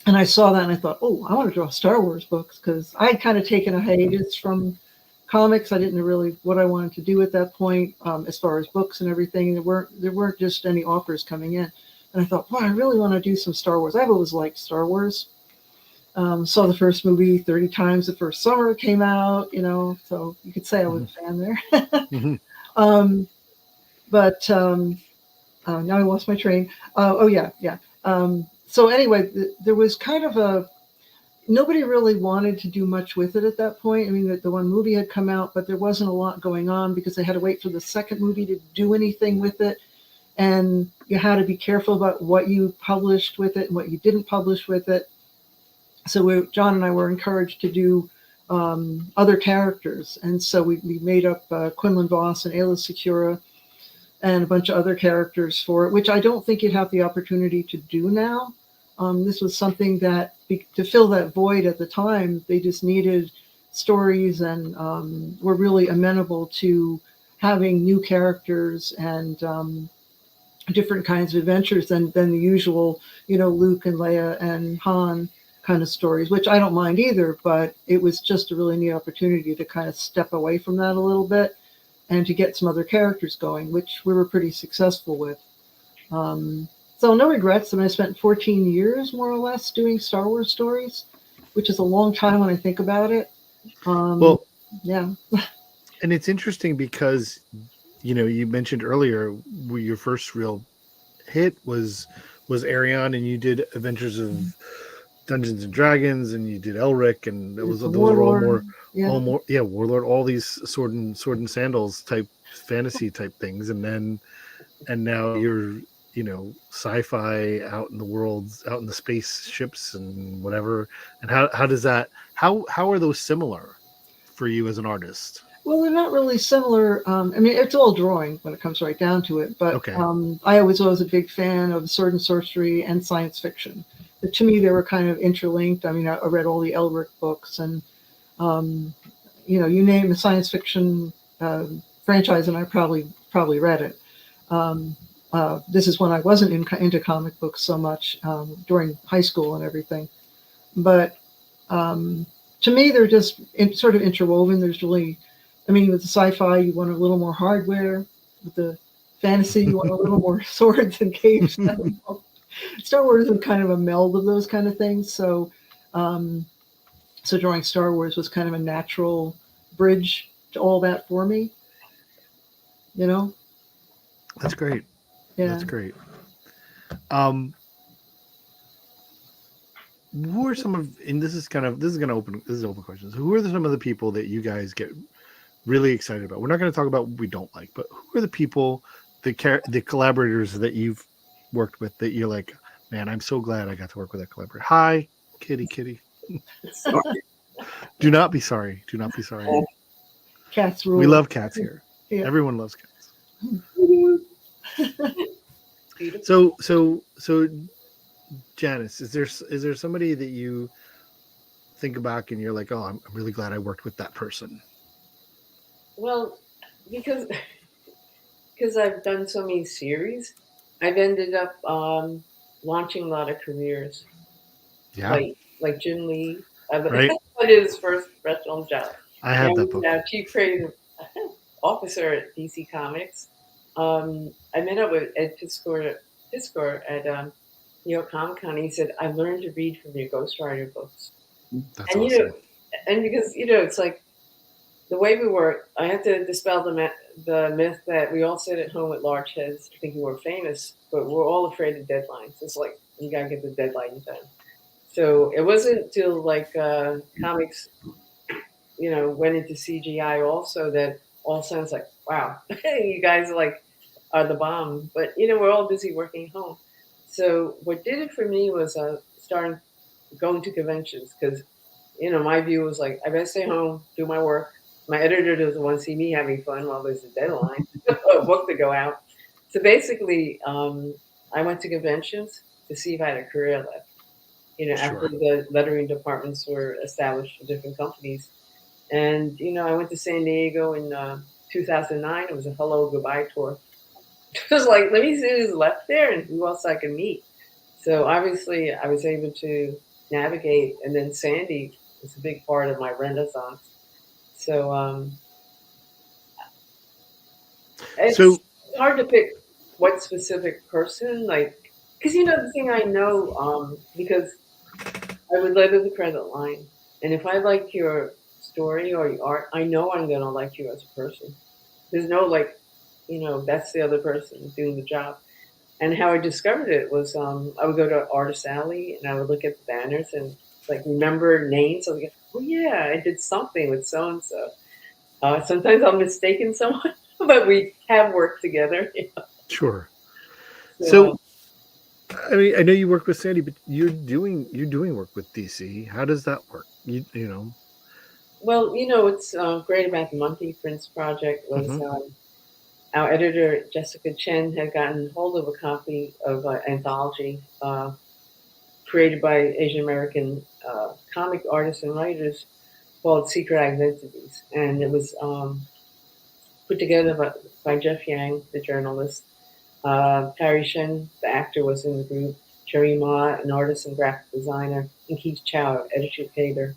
And I saw that and I thought, oh, I want to draw Star Wars books, because I had kind of taken a hiatus from comics. I didn't know really what I wanted to do at that point, as far as books and everything. There weren't just any offers coming in. And I thought, wow, I really want to do some Star Wars. I've always liked Star Wars. Saw the first movie 30 times the first summer it came out, so you could say I was a fan there. But now I lost my train. Yeah. So anyway, there was kind of nobody really wanted to do much with it at that point. I mean, the one movie had come out, but there wasn't a lot going on because they had to wait for the second movie to do anything with it. And you had to be careful about what you published with it and what you didn't publish with it. So John and I were encouraged to do other characters. And so we made up Quinlan Voss and Ayla Secura and a bunch of other characters for it, which I don't think you'd have the opportunity to do now. This was something that, to fill that void at the time, they just needed stories and were really amenable to having new characters and different kinds of adventures than the usual, Luke and Leia and Han kind of stories, which I don't mind either, but it was just a really neat opportunity to kind of step away from that a little bit and to get some other characters going, which we were pretty successful with. So no regrets. I mean, I spent 14 years more or less doing Star Wars stories, which is a long time when I think about it. Yeah. And it's interesting because, you mentioned earlier your first real hit was was Arion, and you did Adventures of Dungeons and Dragons, and you did Elric, and it was The those are all more, Warlord, yeah. all more, yeah, Warlord, all these sword and sandals type fantasy type things, and now you're sci-fi out in the world, out in the spaceships and whatever. And how does that how are those similar for you as an artist? Well, they're not really similar. I mean, it's all drawing when it comes right down to it. But Okay. I was always a big fan of sword and sorcery and science fiction. But to me, they were kind of interlinked. I mean, I read all the Elric books, and you name the science fiction franchise, and I probably read it. This is when I wasn't into comic books so much during high school and everything. But to me, they're just sort of interwoven. There's really, I mean, with the sci-fi, you want a little more hardware. With the fantasy, you want a little more swords and capes. Star Wars is kind of a meld of those kind of things. So drawing Star Wars was kind of a natural bridge to all that for me. That's great. Yeah. That's great. Who are some of, and this is open questions. Who are some of the people that you guys get really excited about? We're not going to talk about what we don't like, but who are the people, the collaborators that you've worked with that you're like, man, I'm so glad I got to work with that collaborator. Hi, Kitty. Do not be sorry. Do not be sorry. Cats rule. We love cats here. Yeah. Everyone loves cats. So Janice, is there somebody that you think back and you're like, oh, I'm really glad I worked with that person? Well, because I've done so many series, I've ended up launching a lot of careers. Yeah. Like Jim Lee. Right. That is his first professional job. I have that book. Now Chief Creative Officer at DC Comics. I met up with Ed Piskor at New York Comic Con. He said, I learned to read from your ghostwriter books. That's and awesome. And because it's like the way we work, I have to dispel the myth that we all sit at home with large heads thinking we're famous, but we're all afraid of deadlines. It's like you gotta get the deadline done. So it wasn't till comics, went into CGI also that all of a sudden it's like, wow, you guys are the bomb. But we're all busy working home. So what did it for me was starting going to conventions because my view was like, I better stay home, do my work. My editor doesn't want to see me having fun while there's a deadline, a book to go out. So basically, I went to conventions to see if I had a career left. After the lettering departments were established for different companies. And, I went to San Diego in 2009. It was a hello, goodbye tour. It was like, let me see who's left there and who else I can meet. So obviously, I was able to navigate. And then Sandy was a big part of my renaissance. So it's hard to pick what specific person, because the thing I know, because I would letter the credit line, and if I like your story or your art, I know I'm gonna like you as a person. There's no that's the other person doing the job. And how I discovered it was I would go to Artist Alley and I would look at the banners and remember names. I would go, oh yeah, I did something with so and so. Sometimes I'm mistaken someone, but we have worked together. Sure. So I mean, I know you work with Sandy, but you're doing work with DC. How does that work? You know. Well, what's great about the Monkey Prince project was our editor Jessica Chen had gotten hold of a copy of an anthology created by Asian American comic artists and writers called Secret Identities, and it was put together by Jeff Yang, the journalist. Perry Shen, the actor, was in the group. Jerry Ma, an artist and graphic designer, and Keith Chow, editor.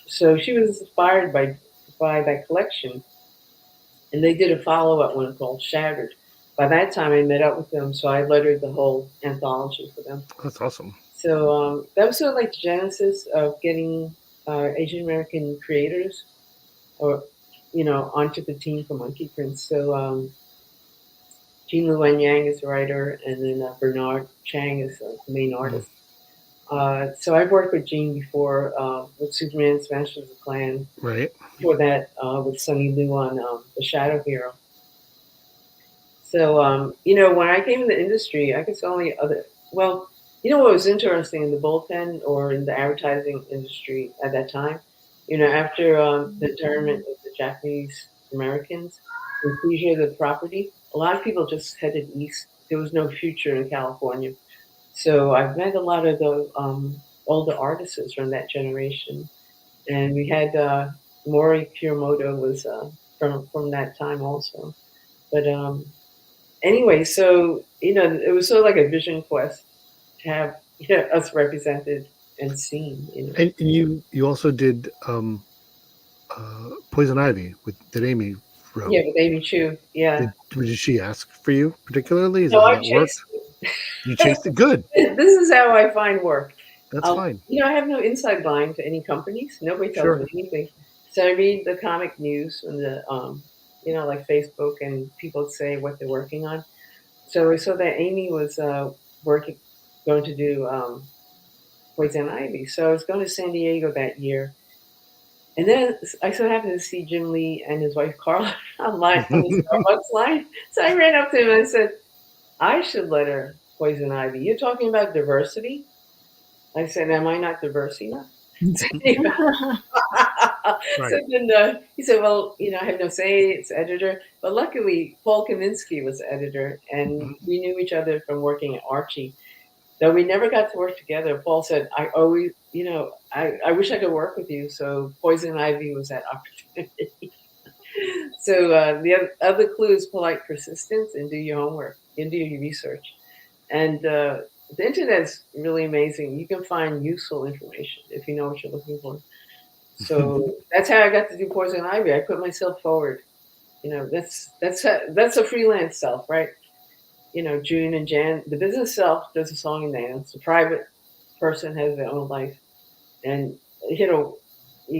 So she was inspired by that collection. And they did a follow-up one called Shattered. By that time, I met up with them, so I lettered the whole anthology for them. That's awesome. So that was sort of like the genesis of getting Asian American creators onto the team for Monkey Prince. So Jean Luen Yang is the writer, and then Bernard Chang is the main artist. So I've worked with Jean before with Superman Smashes the Clan. Right. Before that, with Sonny Liu on The Shadow Hero. So, when I came in the industry, I guess what was interesting in the bullpen or in the advertising industry at that time, after the internment of the Japanese Americans, the seizure of the property, a lot of people just headed east. There was no future in California. So I've met a lot of the older artists from that generation. And we had Mori Kuramoto was from that time also. But anyway, so it was sort of like a vision quest to have us represented and seen. And you also did Poison Ivy that Amy wrote. Yeah, with Amy Chu. Yeah. Did she ask for you particularly? Is No, that I how it worked? chased it. You chased it. Good. This is how I find work. That's fine. I have no inside line to any companies. Nobody tells Sure. me anything. So I read the comic news and the like Facebook, and people say what they're working on. So I saw that Amy was going to do Poison Ivy. So I was going to San Diego that year. And then I so happened to see Jim Lee and his wife Carla online on the Starbucks line. So I ran up to him and I said, I should let her Poison Ivy. You're talking about diversity? I said, am I not diverse enough? Right. So then he said, well, I have no say, it's editor. But luckily, Paul Kaminsky was the editor, and we knew each other from working at Archie. Though we never got to work together, Paul said, I always, I wish I could work with you. So Poison Ivy was that opportunity. So the other clue is polite persistence and do your homework and do your research. And the internet is really amazing. You can find useful information if you know what you're looking for. So that's how I got to do Poison Ivy. I put myself forward. That's a freelance self, right? June and Jan, the business self does a song and dance. The private person has their own life. And, you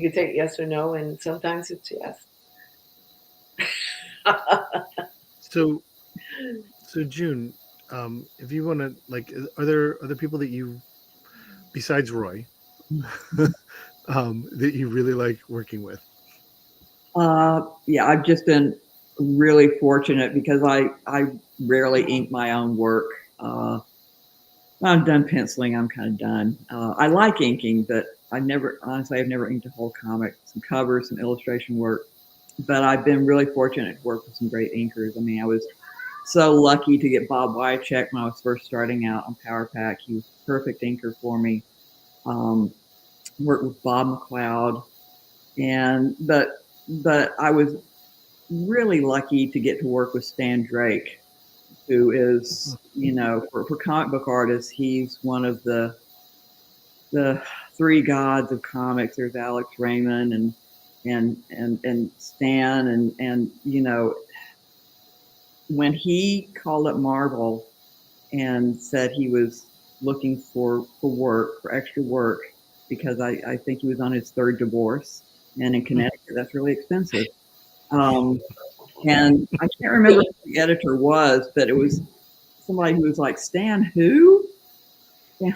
can take yes or no, and sometimes it's yes. So June, if you want to, are there other people that you, besides Roy, that you really like working with? Yeah, I've just been really fortunate because I rarely ink my own work. I'm done penciling. I'm kind of done. I like inking, but I've never inked a whole comic, some covers, some illustration work. But I've been really fortunate to work with some great inkers. I mean, I was so lucky to get Bob Wycheck when I was first starting out on Power Pack. He was a perfect inker for me. Worked with Bob McLeod, but I was really lucky to get to work with Stan Drake, who is, for comic book artists, he's one of the three gods of comics. There's Alex Raymond and Stan and when he called up Marvel and said he was looking for extra work, because I think he was on his third divorce, and in Connecticut that's really expensive. And I can't remember who the editor was, but it was somebody who was like, Stan who? And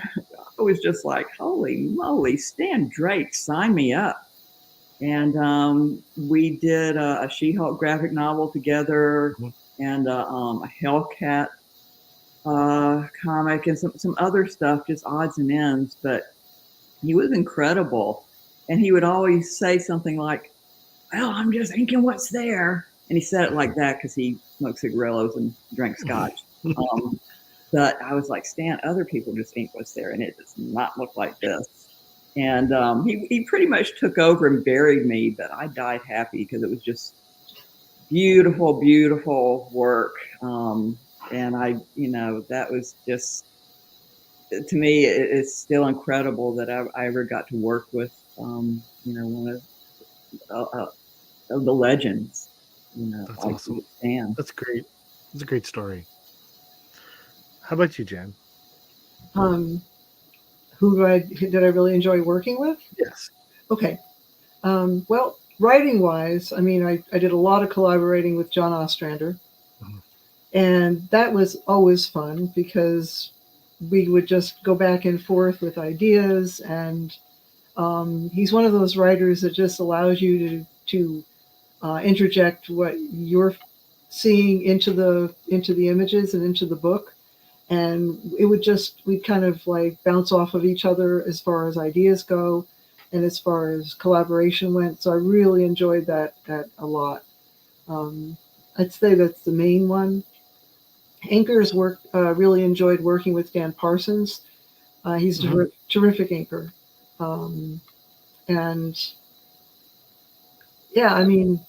I was just like, holy moly, Stan Drake, sign me up. And we did a She-Hulk graphic novel together, and a Hellcat comic, and some other stuff, just odds and ends. But he was incredible. And he would always say something like, well, I'm just inking what's there. And he said it like that because he smoked cigarillos and drank scotch. But I was like, Stan, other people just ink what's there, and it does not look like this. And he pretty much took over and buried me, but I died happy because it was just beautiful, beautiful work. And that was just, to me, it's still incredible that I ever got to work with, one of the legends. That's awesome. Stan. That's great. That's a great story. How about you, Jan? Who did I really enjoy working with? Yes. Okay. Well, writing wise, I mean, I did a lot of collaborating with John Ostrander. And that was always fun because we would just go back and forth with ideas. And he's one of those writers that just allows you to interject what you're seeing into the images and into the book. And we'd kind of like bounce off of each other as far as ideas go and as far as collaboration went. So I really enjoyed that a lot. I'd say that's the main one. Inker's work, really enjoyed working with Dan Parsons. He's a terrific inker. And yeah, I mean,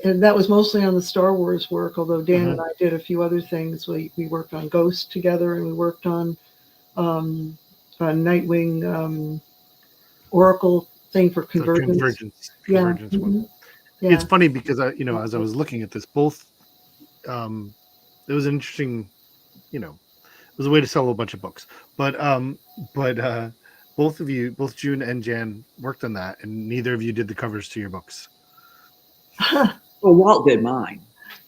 and that was mostly on the Star Wars work, although Dan and I did a few other things. We worked on Ghost together, and we worked on Nightwing Oracle thing for Convergence. Convergence Yeah. one. Yeah. It's funny because as I was looking at this, both it was an interesting, it was a way to sell a bunch of books. But both of you, both June and Jan, worked on that, and neither of you did the covers to your books. Well, Walt did mine.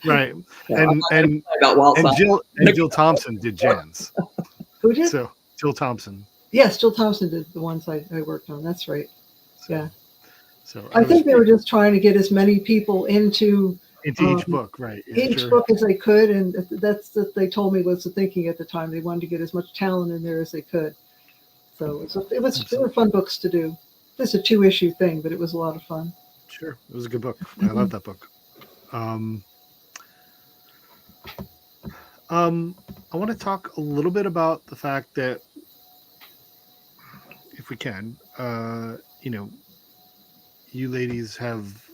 Right. So and about Walt Jill Thompson did Jan's. Who did? So Jill Thompson. Yes, Jill Thompson did the ones I worked on. That's right. Yeah. So I think they were just trying to get as many people into each book, right? Yeah, each book as they could, and that's what they told me was the thinking at the time. They wanted to get as much talent in there as they could. So they were fun books to do. This is a 2-issue thing, but it was a lot of fun. Sure, it was a good book. I love that book. I want to talk a little bit about the fact that, if we can, you ladies have,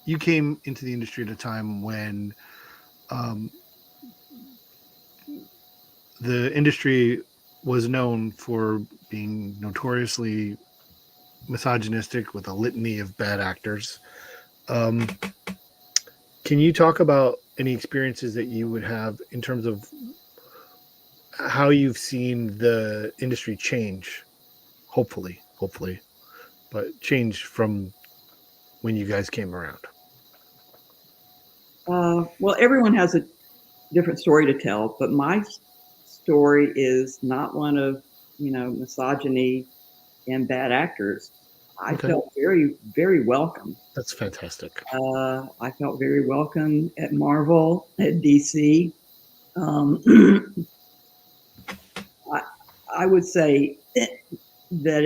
you came into the industry at a time when the industry was known for being notoriously misogynistic with a litany of bad actors. Can you talk about any experiences that you would have in terms of how you've seen the industry change, hopefully, but change from when you guys came around? Well, everyone has a different story to tell, but my story is not one of, misogyny and bad actors. I felt very, very welcome. That's fantastic. I felt very welcome at Marvel, at DC. I would say that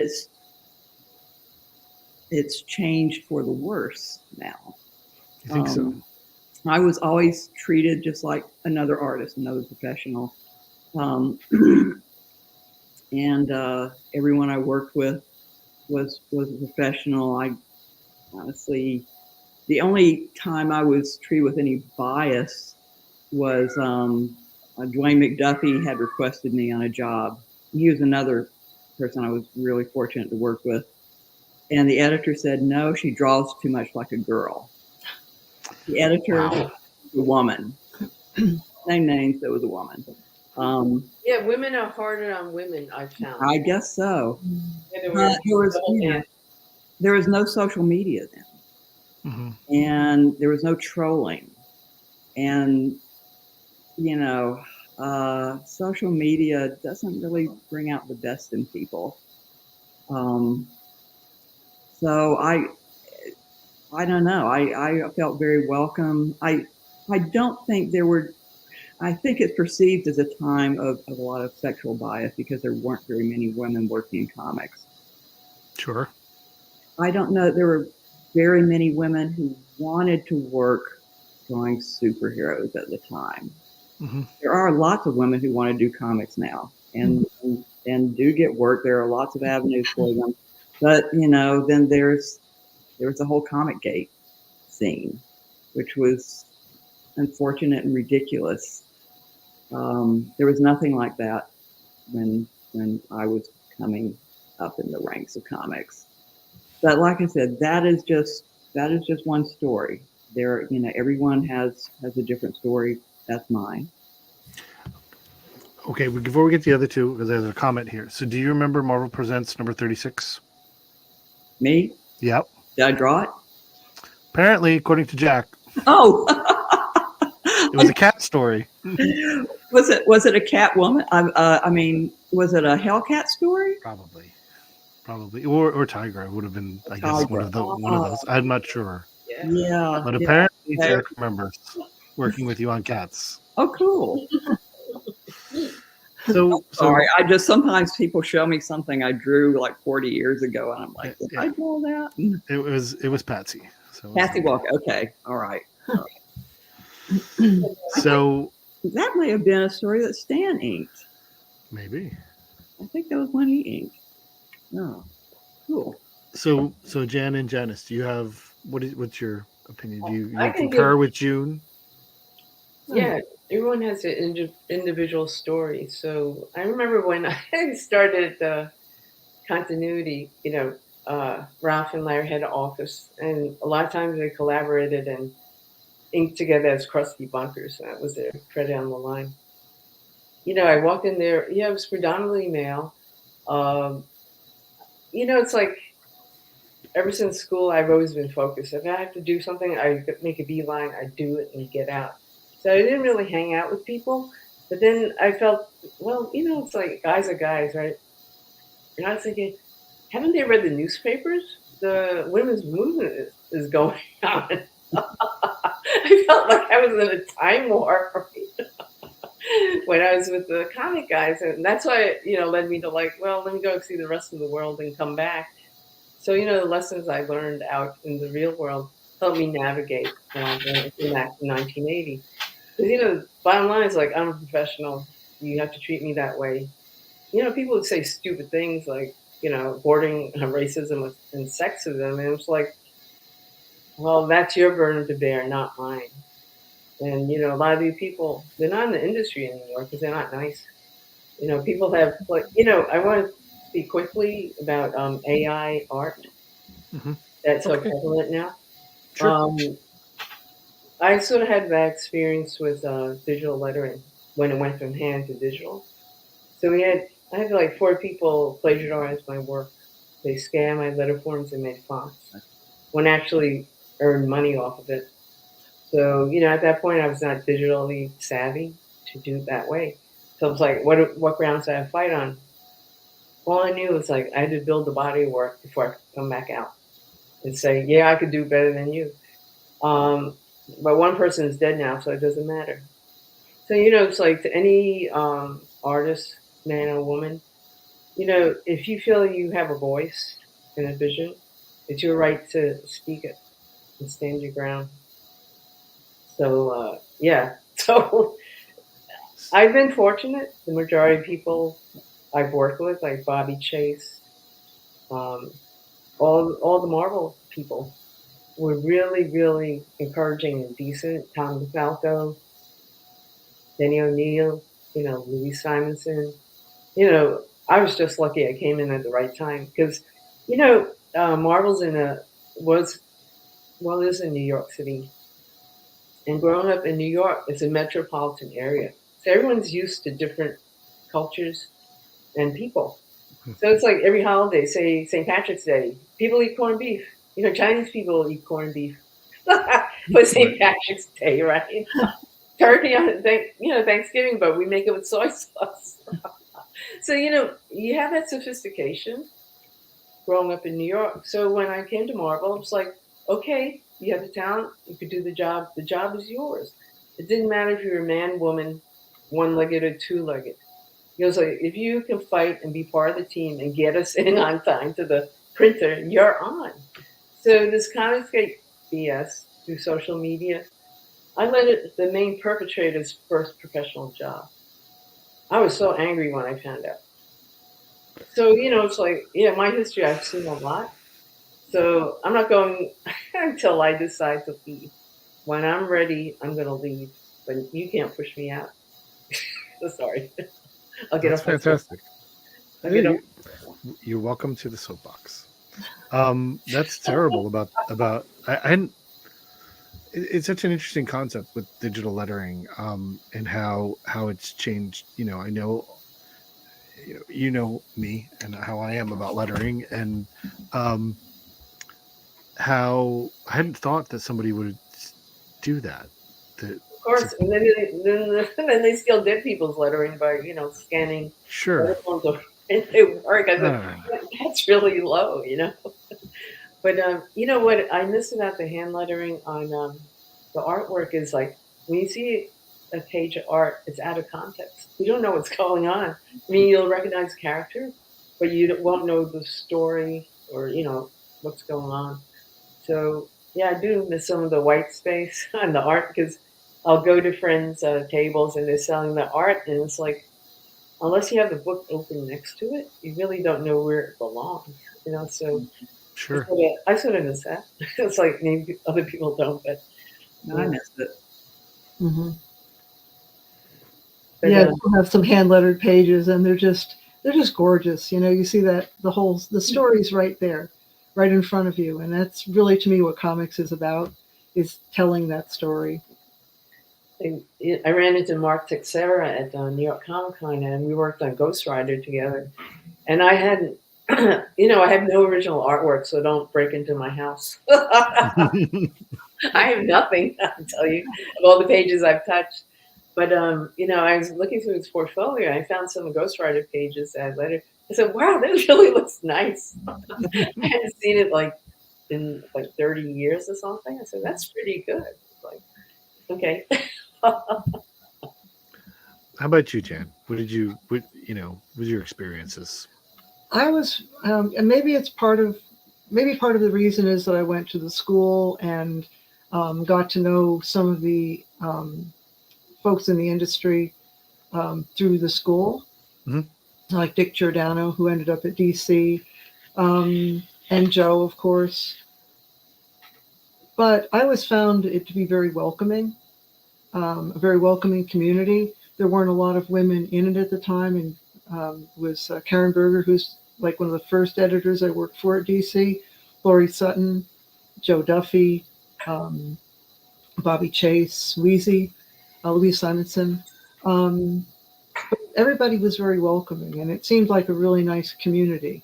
it's changed for the worse now. You think so? I was always treated just like another artist, another professional. And everyone I worked with was a professional. I honestly, the only time I was treated with any bias was Dwayne McDuffie had requested me on a job. He was another person I was really fortunate to work with. And the editor said, no, she draws too much like a girl. The editor, a woman. Same names, there was a woman. Yeah, women are harder on women, I've found. I guess so. There was no social media then. And there was no trolling. And, social media doesn't really bring out the best in people. So I don't know. I felt very welcome. I don't think I think it's perceived as a time of a lot of sexual bias because there weren't very many women working in comics. Sure. I don't know. There were very many women who wanted to work drawing superheroes at the time. There are lots of women who want to do comics now and do get work. There are lots of avenues for them. But, then there's the whole Comic Gate scene, which was unfortunate and ridiculous. There was nothing like that when I was coming up in the ranks of comics. But like I said, that is just one story. There, everyone has a different story. That's mine. Okay, before we get to the other two, because there's a comment here. So do you remember Marvel Presents number 36? Me? Yep. Did I draw it? Apparently, according to Jack. Oh, It was a cat story. Was it a cat woman? I mean, was it a Hellcat story? Probably, or tiger. It would have been, I guess, one of those. I'm not sure, Yeah. but yeah. apparently Jack remembers working with you on cats. Oh, cool. So Sorry, I just sometimes people show me something I drew like 40 years ago, and I'm like, did I draw that? it was Patsy. So it was Patsy okay. Walker. Okay, all right. So That may have been a story that Stan inked. maybe. I think that was one he inked. Oh, cool. So Jan and Janice, do you have what's your opinion? Do you I can concur with June? Yeah, everyone has an individual story. So I remember when I started continuity, Ralph and Larry had an office, and a lot of times they collaborated and inked together as crusty bunkers. That was their credit on the line. I walked in there. Yeah, it was predominantly male. Um, it's like ever since school, I've always been focused. If I have to do something, I make a beeline, I do it, and get out. So I didn't really hang out with people. But then I felt, well, it's like guys are guys, right? And I was thinking, haven't they read the newspapers? The women's movement is going on. I felt like I was in a time war when I was with the comic guys. And that's why, led me to like, well, let me go see the rest of the world and come back. So, the lessons I learned out in the real world helped me navigate when I came back in 1980. Because, bottom line is like, I'm a professional. You have to treat me that way. People would say stupid things like, bordering racism and sexism. And it's like, well, that's your burden to bear, not mine. And, a lot of these people, they're not in the industry anymore because they're not nice. People have, like, I want to speak quickly about AI art. Mm-hmm. That's so prevalent now. Sure. I sort of had that experience with digital lettering when it went from hand to digital. So I had like 4 people plagiarize my work. They scanned my letter forms and made fonts. One actually earned money off of it. So, at that point, I was not digitally savvy to do it that way. So I was like, what grounds did I fight on? All I knew was like I had to build the body of work before I could come back out and say, yeah, I could do better than you. But one person is dead now, so it doesn't matter. So, it's like to any artist, man or woman, if you feel you have a voice and a vision, it's your right to speak it and stand your ground. So, yeah. So I've been fortunate. The majority of people I've worked with, like Bobby Chase, all the Marvel people, were really, really encouraging and decent. Tom DeFalco, Denny O'Neil, Louise Simonson. I was just lucky I came in at the right time because, Marvel's is in New York City. And growing up in New York, it's a metropolitan area. So everyone's used to different cultures and people. So it's like every holiday, say St. Patrick's Day, people eat corned beef. Chinese people eat corned beef for St. Patrick's Day, right? Turkey on Thanksgiving, but we make it with soy sauce. So, you have that sophistication growing up in New York. So when I came to Marvel, it was like, okay, you have the talent, you could do the job. The job is yours. It didn't matter if you're a man, woman, one-legged or two-legged. Like, if you can fight and be part of the team and get us in on time to the printer, you're on. So this Comicsgate BS through social media, I let it the main perpetrator's first professional job. I was so angry when I found out. So, it's like, my history, I've seen a lot. So I'm not going until I decide to leave. When I'm ready, I'm going to leave. But you can't push me out. So sorry. I'll get That's off. fantastic. You're welcome to the soapbox. That's terrible about it's such an interesting concept with digital lettering, and how it's changed. I know me and how I am about lettering, and how I hadn't thought that somebody would do that. That course. And then they still did people's lettering by, scanning Sure. telephones or they work. I said, Ah, that's really low. But you know what I miss about the hand lettering on the artwork is like when you see a page of art, it's out of context. You don't know what's going on. I mean, you'll recognize character, but won't know the story or what's going on. So yeah, I do miss some of the white space on the art because I'll go to friends' tables and they're selling the art, and it's like unless you have the book open next to it, you really don't know where it belongs. So sure. I sort of miss that. It's like maybe other people don't, but No, I missed it. Mhm. but Yeah, we'll have some hand lettered pages, and they're just gorgeous. You see that the story's right there, right in front of you, and that's really to me what comics is about, is telling that story. I ran into Mark Texera at New York Comic Con, and we worked on Ghost Rider together. And I hadn't, I have no original artwork, so don't break into my house. I have nothing, I'll tell you, of all the pages I've touched. But I was looking through his portfolio and I found some Ghost Rider pages that I lettered. I said, wow, this really looks nice. I hadn't seen it like in like 30 years or something. I said, that's pretty good. It's like, okay. How about you, Jan? What was your experiences? I was, and maybe part of the reason is that I went to the school and got to know some of the folks in the industry through the school, Mhm. like Dick Giordano, who ended up at DC, and Joe, of course. But I always found it to be very welcoming, a very welcoming community. There weren't a lot of women in it at the time, and was Karen Berger, who's like one of the first editors I worked for at DC, Laurie Sutton, Joe Duffy, um, Bobby Chase, Wheezy, Louise Simonson. Um, Everybody was very welcoming, and it seemed like a really nice community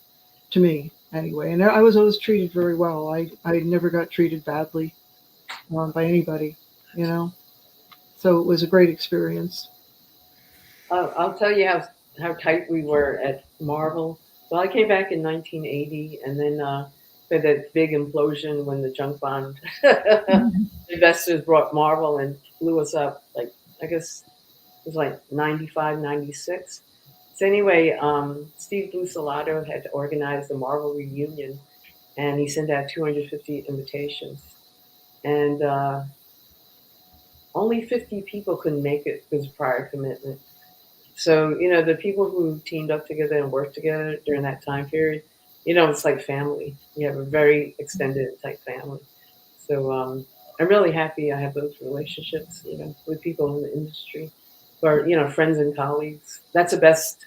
to me anyway. And I was always treated very well. I never got treated badly by anybody. So it was a great experience. I'll tell you how tight we were at Marvel. Well, I came back in 1980, and then for that big implosion when the junk bond investors brought Marvel and blew us up. Like I guess it was like 95, 96. So anyway, Steve Busolato had to organize the Marvel reunion, and he sent out 250 invitations, and only 50 people couldn't make it because of prior commitment. So, the people who teamed up together and worked together during that time period, it's like family. You have a very extended type family. So I'm really happy I have those relationships, with people in the industry or, friends and colleagues. That's the best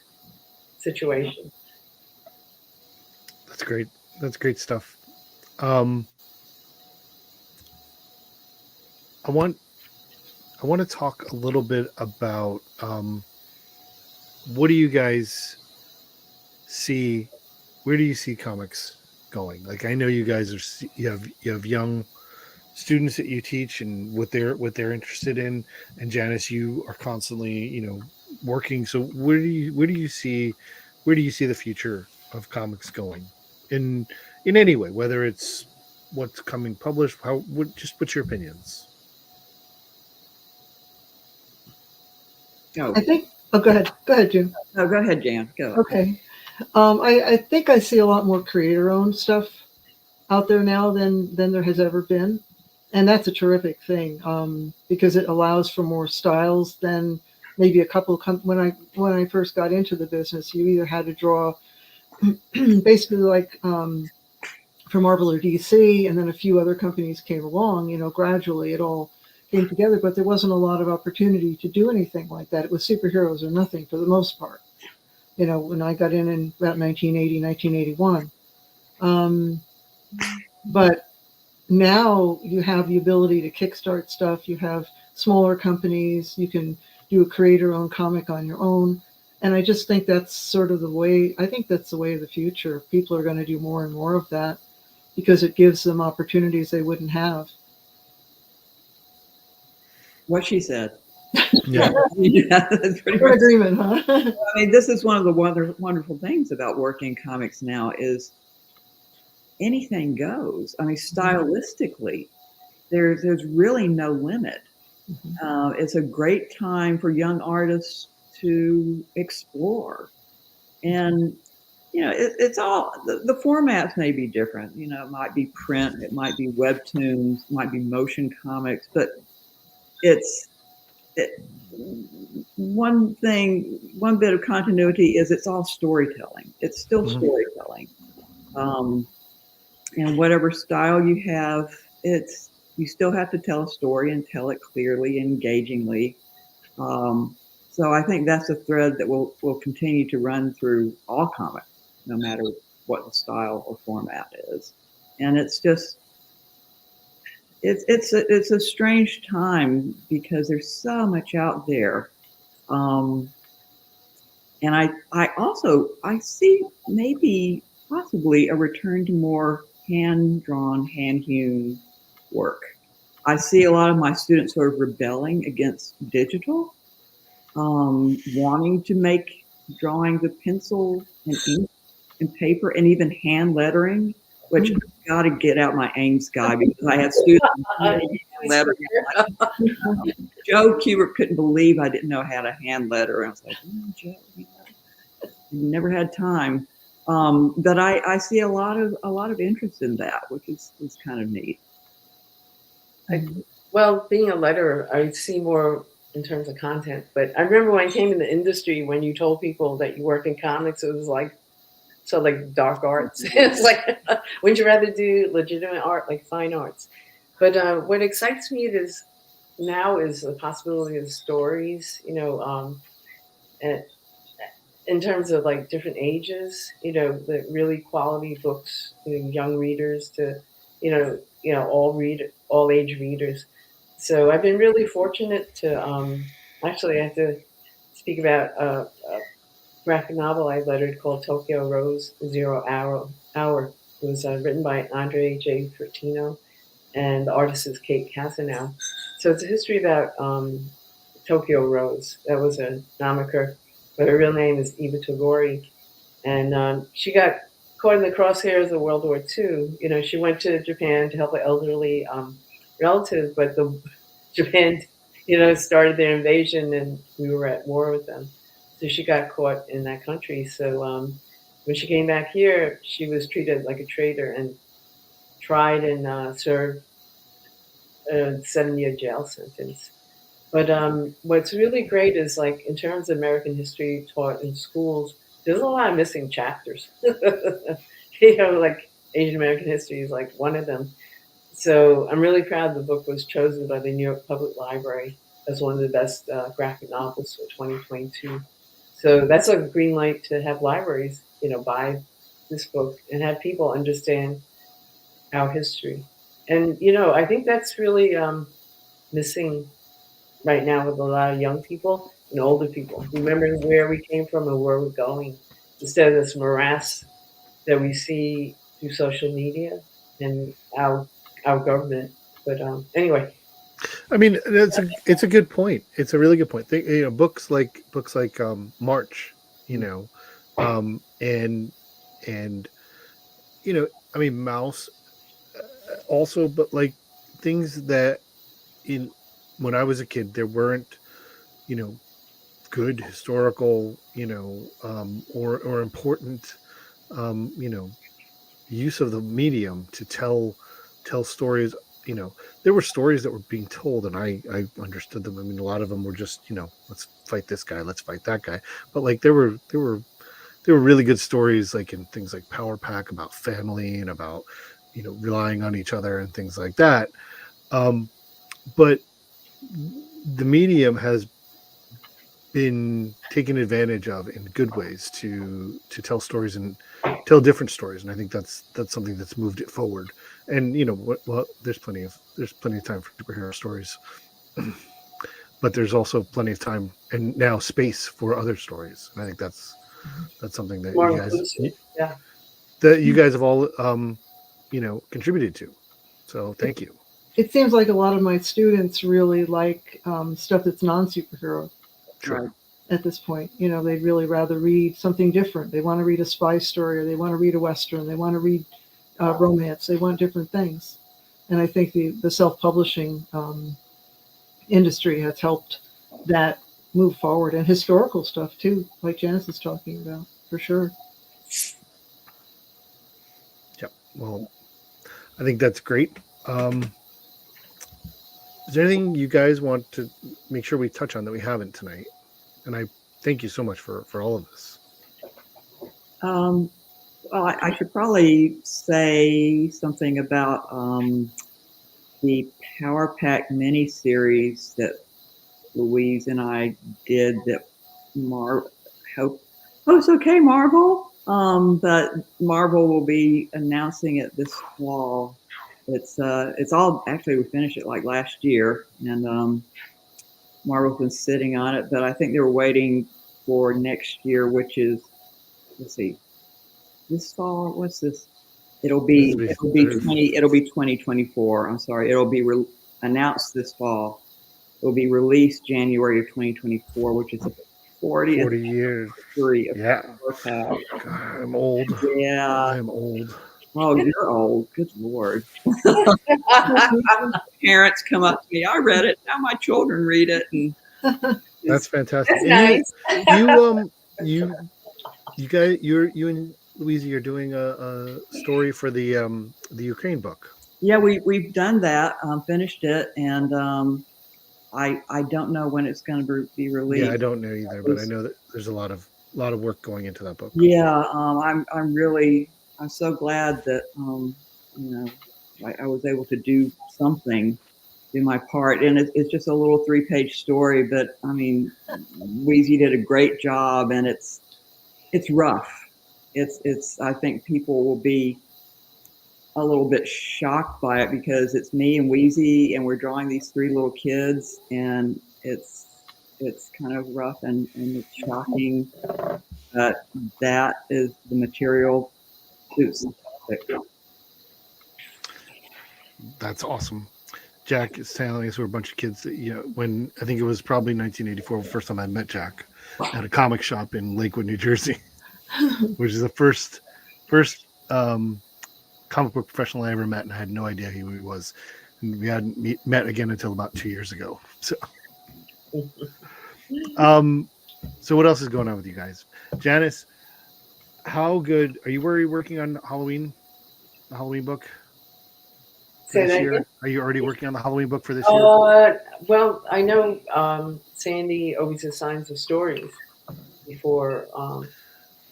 situation. That's great. That's great stuff. Um, I want I want to talk a little bit about what do you guys see? Where do you see comics going? Like I know you guys you have young students that you teach and what they're interested in, and Janice, you are constantly working. So where do you see the future of comics going in any way, whether it's what's coming published, what's your opinions? Oh, I think. Oh, go ahead. Go ahead, June. no, go ahead, Jan. Go. Okay. I think I see a lot more creator-owned stuff out there now than there has ever been, and that's a terrific thing because it allows for more styles than maybe a couple of when I first got into the business. You either had to draw basically like for Marvel or DC, and then a few other companies came along. Gradually it all came together, but there wasn't a lot of opportunity to do anything like that. It was superheroes or nothing for the most part. When I got in about 1980, 1981. But now you have the ability to kickstart stuff. You have smaller companies. You can do a creator-owned comic on your own. And I just think that's sort of the way, I think that's the way of the future. People are going to do more and more of that because it gives them opportunities they wouldn't have. What she said. Yeah. Yeah, that's pretty We're in much. agreement, huh? I mean, this is one of the wonderful things about working comics now is anything goes. I mean, stylistically, there's really no limit. It's a great time for young artists to explore, and it's all the formats may be different. It might be print, it might be webtoons, it might be motion comics, but it's it, one bit of continuity is it's all storytelling. It's still storytelling. And whatever style you have, you still have to tell a story and tell it clearly, engagingly. So I think that's a thread that will continue to run through all comics, no matter what the style or format is. And it's just it's a strange time because there's so much out there. And I see maybe possibly a return to more hand-drawn, hand-hewn work. I see a lot of my students sort of rebelling against digital, wanting to make drawings with pencil and ink and paper and even hand lettering, which I've got to get out my Ames guy because I have students lettering. Joe Kubert couldn't believe I didn't know how to hand letter. I was like, Joe, you never had time. But I see a lot of interest in that, which is kind of neat. Well, being a letterer, I see more in terms of content. But I remember when I came in the industry, when you told people that you worked in comics, it was like dark arts. It's like, wouldn't you rather do legitimate art, like fine arts? But what excites me now is the possibility of stories. And in terms of like different ages, the really quality books, young readers to, all age readers. So I've been really fortunate to actually I have to speak about a graphic novel I lettered called Tokyo Rose 0 Hour. It was written by Andre J. Fertino, and the artist is Kate Casanow. So it's a history about Tokyo Rose. That was a nomiker, but her real name is Eva Togori. And she got caught in the crosshairs of World War II. She went to Japan to help an elderly relative, but Japan, started their invasion, and we were at war with them. So she got caught in that country. So when she came back here, she was treated like a traitor and tried and served a 7-year jail sentence. But what's really great is, like, in terms of American history taught in schools, there's a lot of missing chapters. Like Asian American history is like one of them. So I'm really proud the book was chosen by the New York Public Library as one of the best graphic novels for 2022. So that's a green light to have libraries, buy this book and have people understand our history. And, I think that's really missing right now with a lot of young people and older people, remembering where we came from and where we're going, instead of this morass that we see through social media and our government. But anyway, I mean, it's a good point. It's a really good point. Books like March, and I mean Mouse also, but like things that when I was a kid there weren't, good historical, or important, use of the medium to tell stories. There were stories that were being told, and I understood them. I mean, a lot of them were just, let's fight this guy, let's fight that guy. But like there were really good stories, like in things like Power Pack, about family and about, relying on each other and things like that. But the medium has been taken advantage of in good ways to tell stories and tell different stories, and I think that's something that's moved it forward. And well, there's plenty of time for superhero stories, but there's also plenty of time and now space for other stories, and I think that's something that more inclusive. that you guys have all contributed to. So thank you. it seems like a lot of my students really like stuff that's non-superhero. Sure. At this point, they'd really rather read something different. They want to read a spy story, or they want to read a Western. They want to read romance. They want different things. And I think the self-publishing industry has helped that move forward, and historical stuff too, like Janice is talking about, for sure. Yep. Well, I think that's great. Is there anything you guys want to make sure we touch on that we haven't tonight? And I thank you so much for all of this. Well, I should probably say something about the Power Pack miniseries that Louise and I did. That it's okay, Marvel. But Marvel will be announcing it this fall. It's all, actually, we finished it like last year, and Marvel's been sitting on it, but I think they're waiting for next year, which is, let's see, this fall. What's this? It'll be 2024. I'm sorry. It'll be announced this fall. It'll be released January of 2024, which is the 40 years. Yeah. God, I'm old. Yeah. I'm old. Oh, you're old. Good Lord. Parents come up to me. I read it. Now my children read it. And that's fantastic. That's nice. You guys, you and Louise, you're doing a story for the Ukraine book. Yeah, we've done that. Finished it, and I don't know when it's going to be released. Yeah, I don't know either, but I know that there's a lot of work going into that book. Yeah, I'm so glad that I was able to do something, do my part, and it's just a little 3-page story, but I mean, Weezy did a great job, and it's rough. It's I think people will be a little bit shocked by it because it's me and Weezy, and we're drawing these 3 little kids, and it's kind of rough and it's shocking that is the material. That's awesome. Jack is telling us we're a bunch of kids that, when I think it was probably 1984, the first time I met Jack at a comic shop in Lakewood, New Jersey, which is the first comic book professional I ever met, and I had no idea who he was. And we hadn't met again until about 2 years ago. So, so what else is going on with you guys? Janice, how good are you? Working on the Halloween book this year? Are you already working on the Halloween book for this year? Well, I know Sandy always assigns the stories before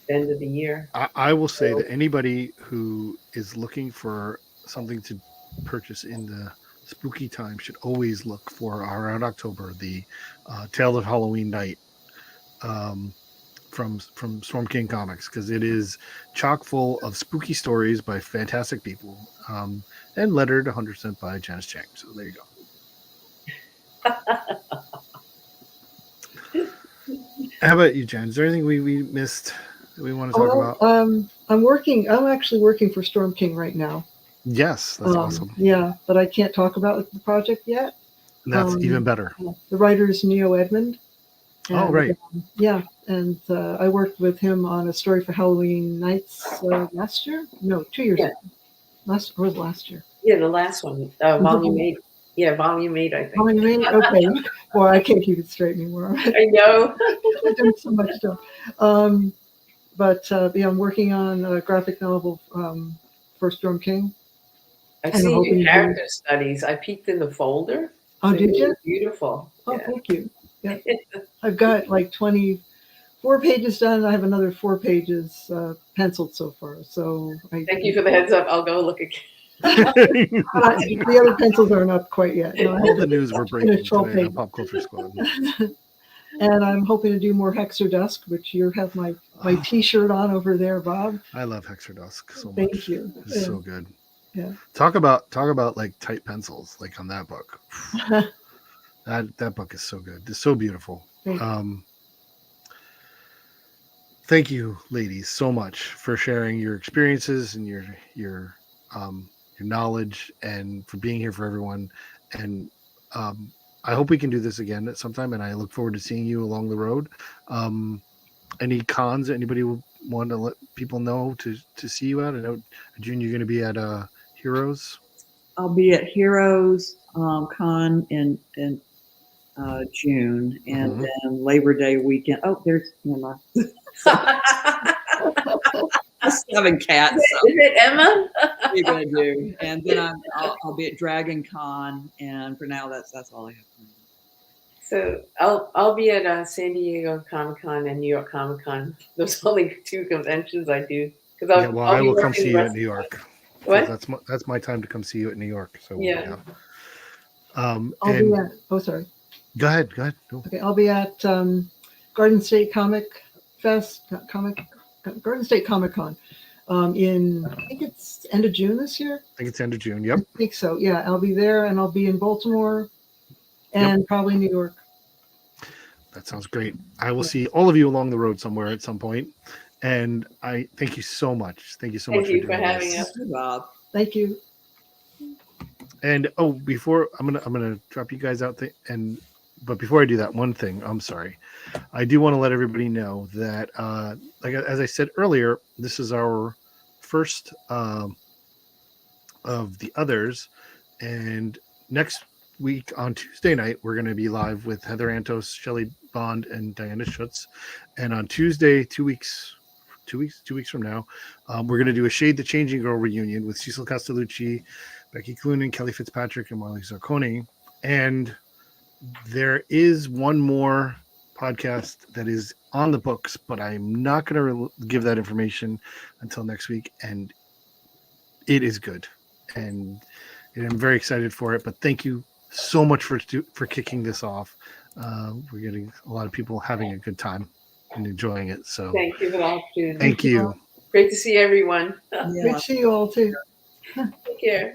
the end of the year. I will say that anybody who is looking for something to purchase in the spooky time should always look for, around October, the Tale of Halloween Night from Storm King Comics, because it is chock full of spooky stories by fantastic people, and lettered 100% by Janice Chiang. So there you go. How about you, Jen? Is there anything we missed that we want to talk about? I'm actually working for Storm King right now. Yes, that's awesome. Yeah, but I can't talk about the project yet. And that's even better. The writer is Neo Edmond. And, right. And I worked with him on a story for Halloween Nights last year. No, 2 years ago. Last year. Yeah, the last one, Volume 8. Yeah, Volume 8, I think. Volume 8? Okay. Boy, I can't keep it straight anymore. I know. I've done so much stuff. But I'm working on a graphic novel for Storm King. I've seen your character studies. I peeked in the folder. Oh, did you? Beautiful. Oh, yeah. Thank you. Yeah. I've got like 24 pages done. I have another 4 pages penciled so far. So thank you for the heads up. I'll go look again. The other pencils aren't up quite yet. All the news we're breaking today on Pop Culture Squad. And I'm hoping to do more Hexerdusk, which you have my T-shirt on over there, Bob. I love Hexerdusk so much. Thank you. It's so good. Yeah. Talk about like tight pencils, like on that book. That book is so good. It's so beautiful. Thank you, ladies, so much for sharing your experiences and your your knowledge, and for being here for everyone. And I hope we can do this again at some time, and I look forward to seeing you along the road. Any cons anybody would want to let people know to see you at? I know, June, you're going to be at Heroes. I'll be at Heroes Con in June, and then Labor Day weekend. Oh, there's Emma. Just having cats. So. Is it Emma? What are you gonna do? And then I'll be at Dragon Con, and for now that's all I have. So I'll be at San Diego Comic Con and New York Comic Con. Those are only 2 conventions I do. Because I will come see you at New York. What? That's my time to come see you at New York. So yeah. I'll be at. Oh, sorry. Go ahead. No. Okay, I'll be at Garden State Comic Fest, Garden State Comic Con in, I think it's end of June this year. I think it's end of June. Yep. I think so. Yeah, I'll be there, and I'll be in Baltimore and probably New York. That sounds great. I will see all of you along the road somewhere at some point. And I thank you so much. Thank you so much for having us, Bob. Thank you. And before I'm gonna drop you guys out but before I do that, one thing, I'm sorry. I do want to let everybody know that like as I said earlier, this is our first of the others, and next week on Tuesday night we're going to be live with Heather Antos, Shelley Bond, and Diana Schutz, and on Tuesday 2 weeks from now we're going to do a Shade the Changing Girl reunion with Cecil Castellucci, Becky Clunan, Kelly Fitzpatrick, and Marley Zarconi. And there is one more podcast that is on the books, but I'm not going to give that information until next week, and it is good, and I'm very excited for it. But thank you so much for kicking this off. We're getting a lot of people having a good time and enjoying it. So thank you for the opportunity. Thank you. Great to see everyone. Great to see you all too. Take care.